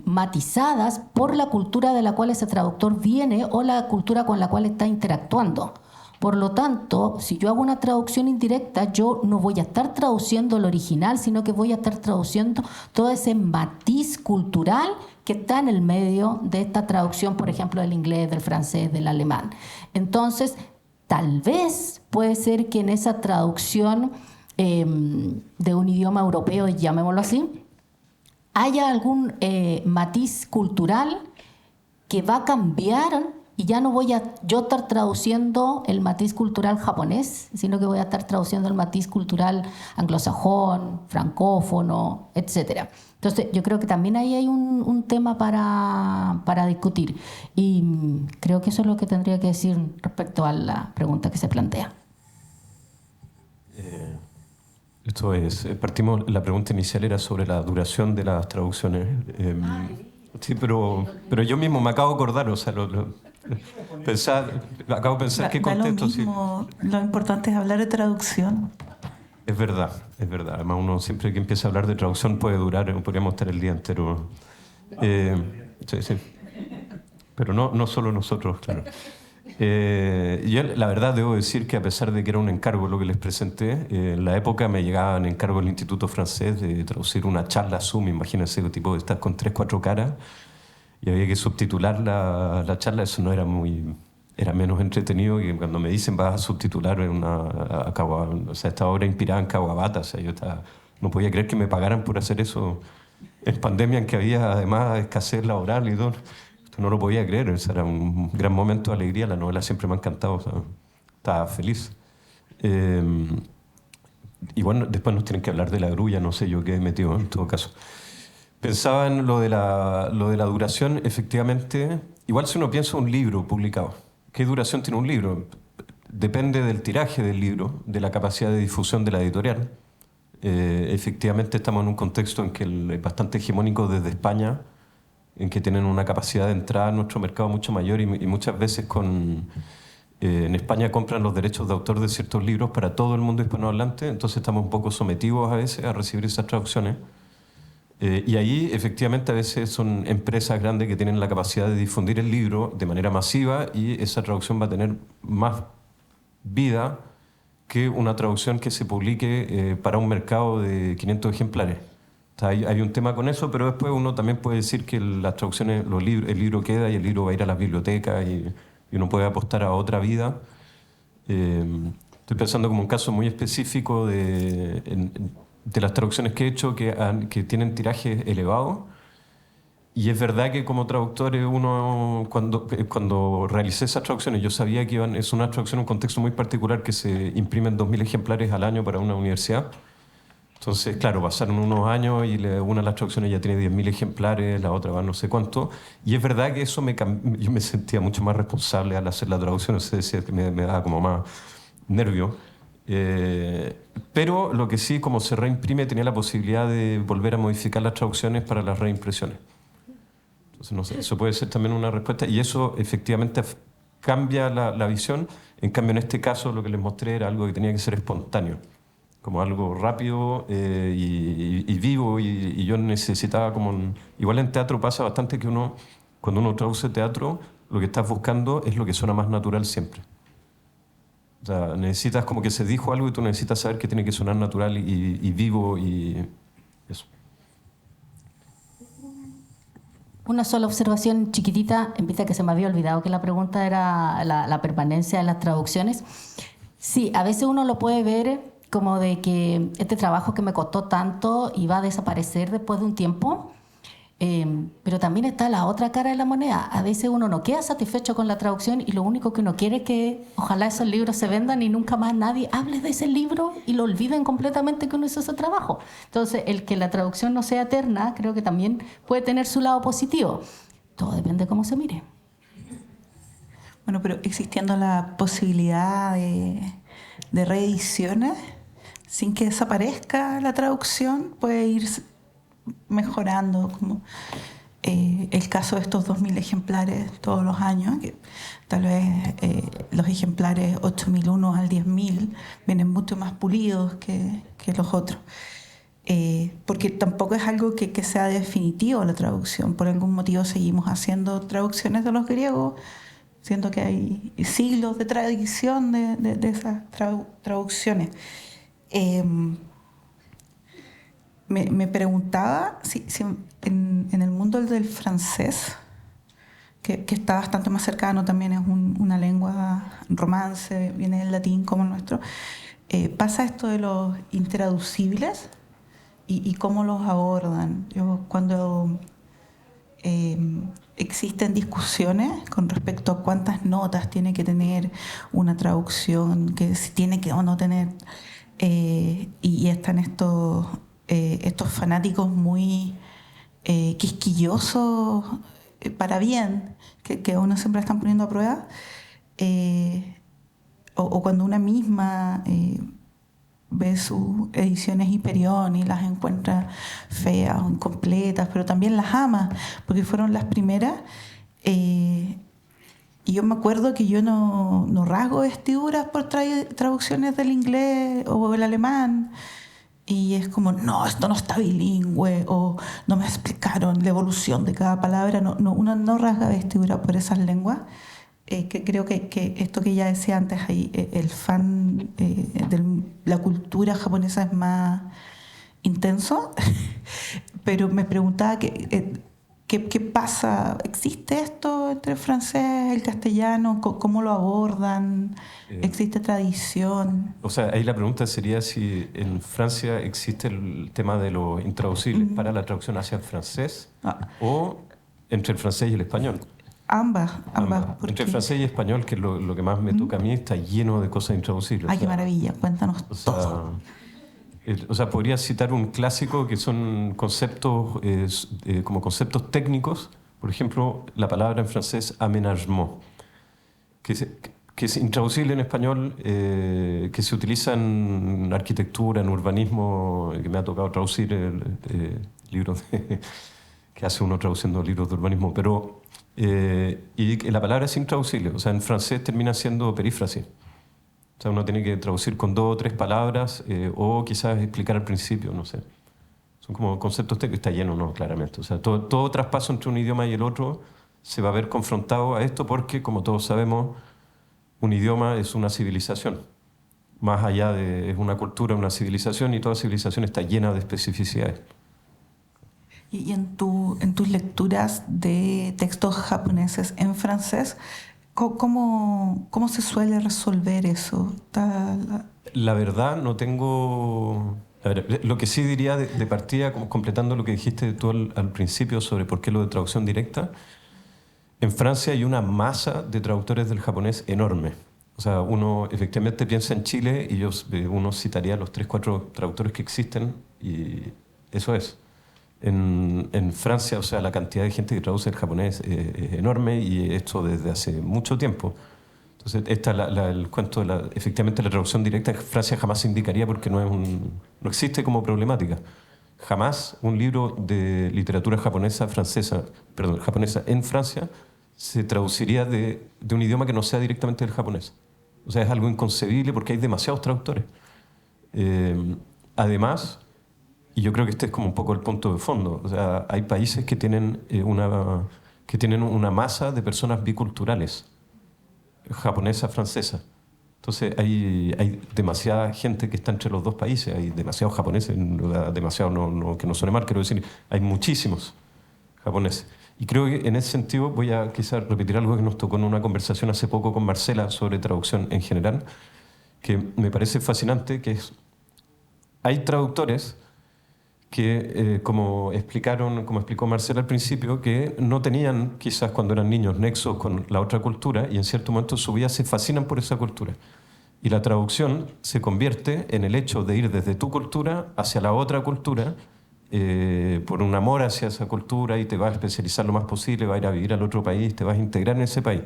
matizadas por la cultura de la cual ese traductor viene o la cultura con la cual está interactuando. Por lo tanto, si yo hago una traducción indirecta, yo no voy a estar traduciendo el original, sino que voy a estar traduciendo todo ese matiz cultural que está en el medio de esta traducción, por ejemplo, del inglés, del francés, del alemán. Entonces, tal vez puede ser que en esa traducción de un idioma europeo, llamémoslo así, haya algún matiz cultural que va a cambiar, y ya no voy a yo estar traduciendo el matiz cultural japonés, sino que voy a estar traduciendo el matiz cultural anglosajón, francófono, etc. Entonces, yo creo que también ahí hay un tema para discutir. Y creo que eso es lo que tendría que decir respecto a la pregunta que se plantea. Esto es, partimos, la pregunta inicial era sobre la duración de las traducciones. Sí, pero yo mismo me acabo de acordar, o sea, acabo de pensar qué contexto. Lo importante es hablar de traducción. Es verdad, es verdad. Además, uno siempre que empieza a hablar de traducción puede durar, podríamos estar el día entero. Sí. Pero no solo nosotros, claro. Yo la verdad debo decir que a pesar de que era un encargo lo que les presenté, en la época me llegaban encargos del Instituto Francés de traducir una charla Zoom, imagínense, tipo de estas con 3-4 caras, y había que subtitular la charla. Eso no era era menos entretenido que cuando me dicen vas a subtitular esta obra inspirada en Kawabata. O sea, no podía creer que me pagaran por hacer eso en pandemia, en que había además escasez laboral y todo. No lo podía creer, o sea, era un gran momento de alegría. La novela siempre me ha encantado, o sea, estaba feliz. Y bueno, después nos tienen que hablar de la grulla, no sé yo qué he metido en todo caso. Pensaba en lo de la duración, efectivamente. Igual si uno piensa en un libro publicado, ¿qué duración tiene un libro? Depende del tiraje del libro, de la capacidad de difusión de la editorial. Efectivamente estamos en un contexto en que es bastante hegemónico desde España, en que tienen una capacidad de entrada a nuestro mercado mucho mayor, y muchas veces en España compran los derechos de autor de ciertos libros para todo el mundo hispanohablante, entonces estamos un poco sometidos a veces a recibir esas traducciones. Y ahí efectivamente a veces son empresas grandes que tienen la capacidad de difundir el libro de manera masiva, y esa traducción va a tener más vida que una traducción que se publique para un mercado de 500 ejemplares. O sea, hay un tema con eso, pero después uno también puede decir que las traducciones, el libro queda, y el libro va a ir a las bibliotecas, y uno puede apostar a otra vida. Estoy pensando como un caso muy específico de las traducciones que he hecho que tienen tirajes elevados. Y es verdad que como traductor uno, cuando realicé esas traducciones, yo sabía que es una traducción en un contexto muy particular, que se imprimen 2.000 ejemplares al año para una universidad. Entonces, claro, pasaron unos años y una de las traducciones ya tiene 10.000 ejemplares, la otra va no sé cuánto. Y es verdad que eso yo me sentía mucho más responsable al hacer la traducción, o sea, decía que me daba como más nervio. Pero lo que sí, como se reimprime, tenía la posibilidad de volver a modificar las traducciones para las reimpresiones. Entonces, no sé, eso puede ser también una respuesta, y eso efectivamente cambia la visión. En cambio, en este caso, lo que les mostré era algo que tenía que ser espontáneo, como algo rápido y vivo, y yo necesitaba igual en teatro pasa bastante que cuando uno traduce teatro, lo que estás buscando es lo que suena más natural siempre. O sea, necesitas como que se dijo algo y tú necesitas saber que tiene que sonar natural y vivo, y eso. Una sola observación chiquitita, en vista que se me había olvidado que la pregunta era la permanencia de las traducciones. Sí, a veces uno lo puede ver como de que este trabajo que me costó tanto y va a desaparecer después de un tiempo. Pero también está la otra cara de la moneda. A veces uno no queda satisfecho con la traducción y lo único que uno quiere es que ojalá esos libros se vendan y nunca más nadie hable de ese libro y lo olviden completamente que uno hizo ese trabajo. Entonces, el que la traducción no sea eterna, creo que también puede tener su lado positivo. Todo depende de cómo se mire. Bueno, pero existiendo la posibilidad de reediciones, sin que desaparezca la traducción, puede ir mejorando, como el caso de estos 2.000 ejemplares todos los años, que tal vez los ejemplares 8.001 al 10.000 vienen mucho más pulidos que los otros. Porque tampoco es algo que sea definitivo la traducción. Por algún motivo seguimos haciendo traducciones de los griegos, siendo que hay siglos de tradición de esas traducciones. Me preguntaba si en el mundo del francés, que está bastante más cercano, también es una lengua romance, viene del latín como el nuestro, pasa esto de los intraducibles y cómo los abordan. Yo cuando existen discusiones con respecto a cuántas notas tiene que tener una traducción, que si tiene que o no tener, y están estos fanáticos muy quisquillosos para bien, que a uno siempre están poniendo a prueba, o cuando una misma ve sus ediciones Hiperión y las encuentra feas o incompletas, pero también las ama, porque fueron las primeras. Y yo me acuerdo que yo no rasgo vestiduras por traducciones del inglés o el alemán. Y es como, no, esto no está bilingüe, o no me explicaron la evolución de cada palabra. Uno no rasga vestidura por esas lenguas. Que creo que esto que ya decía antes, ahí, el fan de la cultura japonesa es más intenso. Pero me preguntaba ¿qué pasa? ¿Existe esto entre el francés y el castellano? ¿Cómo lo abordan? ¿Existe tradición? O sea, ahí la pregunta sería si en Francia existe el tema de los intraducibles para la traducción hacia el francés o entre el francés y el español. Ambas. Entre el francés y el español, que es lo que más me toca a mí, está lleno de cosas intraducibles. Ay, qué maravilla, cuéntanos todo. O sea, podría citar un clásico que son conceptos, como conceptos técnicos. Por ejemplo, la palabra en francés aménagement, que es intraducible en español, que se utiliza en arquitectura, en urbanismo, que me ha tocado traducir libros que hace uno traduciendo libros de urbanismo, pero y la palabra es intraducible, o sea, en francés termina siendo perífrasis. O sea, uno tiene que traducir con 2 o 3 palabras o quizás explicar al principio, no sé. Son como conceptos técnicos, está lleno, ¿no? Claramente. O sea, todo traspaso entre un idioma y el otro se va a ver confrontado a esto porque, como todos sabemos, un idioma es una civilización. Más allá de es una cultura, una civilización, y toda civilización está llena de especificidades. Y en tus lecturas de textos japoneses en francés, ¿cómo se suele resolver eso? La verdad, no tengo... A ver, lo que sí diría de partida, como completando lo que dijiste tú al principio sobre por qué lo de traducción directa, en Francia hay una masa de traductores del japonés enorme. O sea, uno efectivamente piensa en Chile y uno citaría los 3 o 4 traductores que existen y eso es. En Francia, o sea, la cantidad de gente que traduce el japonés es enorme y esto desde hace mucho tiempo. Entonces, el cuento de efectivamente la traducción directa en Francia jamás se indicaría porque no existe como problemática. Jamás un libro de literatura japonesa en Francia se traduciría de un idioma que no sea directamente del japonés. O sea, es algo inconcebible porque hay demasiados traductores. Además, y yo creo que este es como un poco el punto de fondo, o sea, hay países que tienen una masa de personas biculturales, japonesa, francesa. Entonces hay demasiada gente que está entre los 2 países, hay demasiados japoneses, demasiado que no suene mal, quiero decir, hay muchísimos japoneses. Y creo que en ese sentido voy a quizás repetir algo que nos tocó en una conversación hace poco con Marcela sobre traducción en general, que me parece fascinante, que hay traductores que, como explicó Marcela al principio, que no tenían quizás cuando eran niños nexos con la otra cultura y en cierto momento de su vida se fascinan por esa cultura. Y la traducción se convierte en el hecho de ir desde tu cultura hacia la otra cultura, por un amor hacia esa cultura, y te vas a especializar lo más posible, vas a ir a vivir al otro país, te vas a integrar en ese país.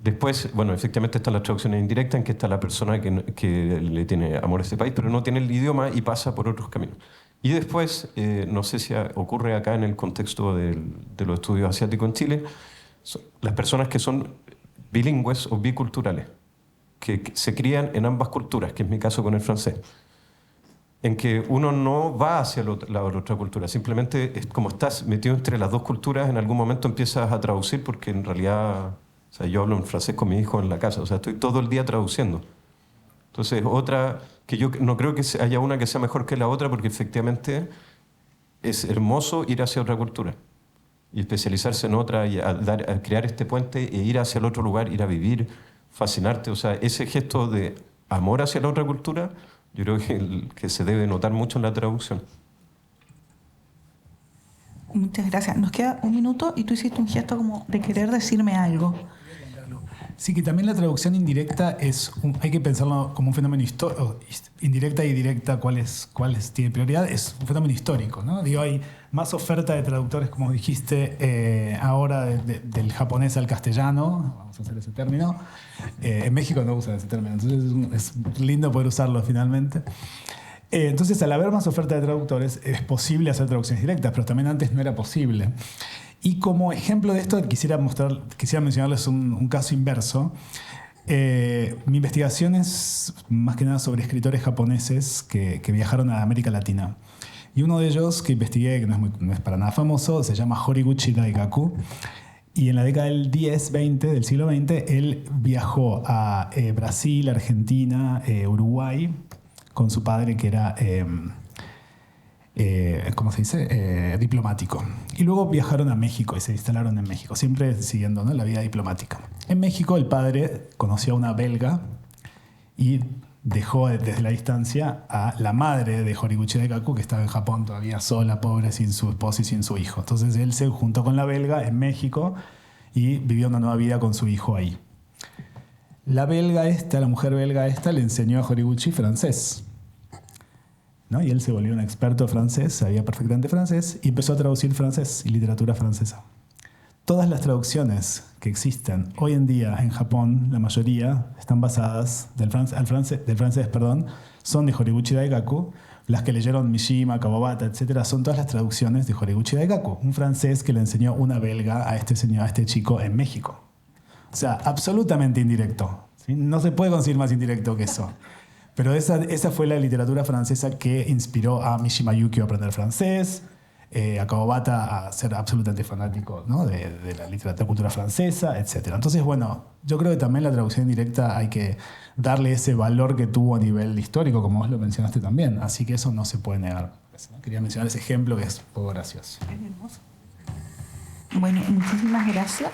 Después, bueno, efectivamente están las traducciones indirectas, en que está la persona que le tiene amor a ese país, pero no tiene el idioma y pasa por otros caminos. Y después, no sé si ocurre acá en el contexto de los estudios asiáticos en Chile, las personas que son bilingües o biculturales, que se crían en ambas culturas, que es mi caso con el francés, en que uno no va hacia la otra cultura, simplemente es como estás metido entre las dos culturas, en algún momento empiezas a traducir, porque en realidad, o sea, yo hablo en francés con mi hijo en la casa, o sea, estoy todo el día traduciendo. Entonces, otra, que yo no creo que haya una que sea mejor que la otra, porque efectivamente es hermoso ir hacia otra cultura y especializarse en otra y a crear este puente e ir hacia el otro lugar, ir a vivir, fascinarte. O sea, ese gesto de amor hacia la otra cultura, yo creo que se debe notar mucho en la traducción. Muchas gracias. Nos queda un minuto y tú hiciste un gesto como de querer decirme algo. Sí, que también la traducción indirecta hay que pensarlo como un fenómeno indirecta y directa, cuáles tiene prioridad, es un fenómeno histórico, ¿no? Digo, hay más oferta de traductores, como dijiste, ahora del japonés al castellano, vamos a usar ese término. En México no usan ese término, entonces es lindo poder usarlo finalmente. Entonces, al haber más oferta de traductores, es posible hacer traducciones directas, pero también antes no era posible. Y como ejemplo de esto, quisiera mencionarles un caso inverso. Mi investigación es más que nada sobre escritores japoneses que viajaron a América Latina. Y uno de ellos que investigué, que no es para nada famoso, se llama Horiguchi Daigaku. Y en la década del 10-20 del siglo XX, él viajó a Brasil, Argentina, Uruguay, con su padre que era... ¿cómo se dice? Diplomático. Y luego viajaron a México y se instalaron en México, siempre siguiendo, ¿no?, la vida diplomática. En México el padre conoció a una belga y dejó desde la distancia a la madre de Horiguchi Daigaku, que estaba en Japón todavía sola, pobre, sin su esposo y sin su hijo. Entonces él se juntó con la belga en México y vivió una nueva vida con su hijo ahí. La mujer belga esta, le enseñó a Horiguchi francés, ¿no? Y él se volvió un experto francés, sabía perfectamente francés y empezó a traducir francés y literatura francesa. Todas las traducciones que existen hoy en día en Japón, la mayoría están basadas del francés, son de Horiguchi Daigaku. Las que leyeron Mishima, Kawabata, etc., son todas las traducciones de Horiguchi Daigaku, un francés que le enseñó una belga a este chico en México. O sea, absolutamente indirecto, ¿sí? No se puede conseguir más indirecto que eso. Pero esa fue la literatura francesa que inspiró a Mishima Yukio a aprender francés, a Kawabata a ser absolutamente fanático, ¿no?, de la literatura cultura francesa, etc. Entonces, bueno, yo creo que también la traducción directa hay que darle ese valor que tuvo a nivel histórico, como vos lo mencionaste también. Así que eso no se puede negar. Quería mencionar ese ejemplo que es un poco gracioso. Bueno, muchísimas gracias.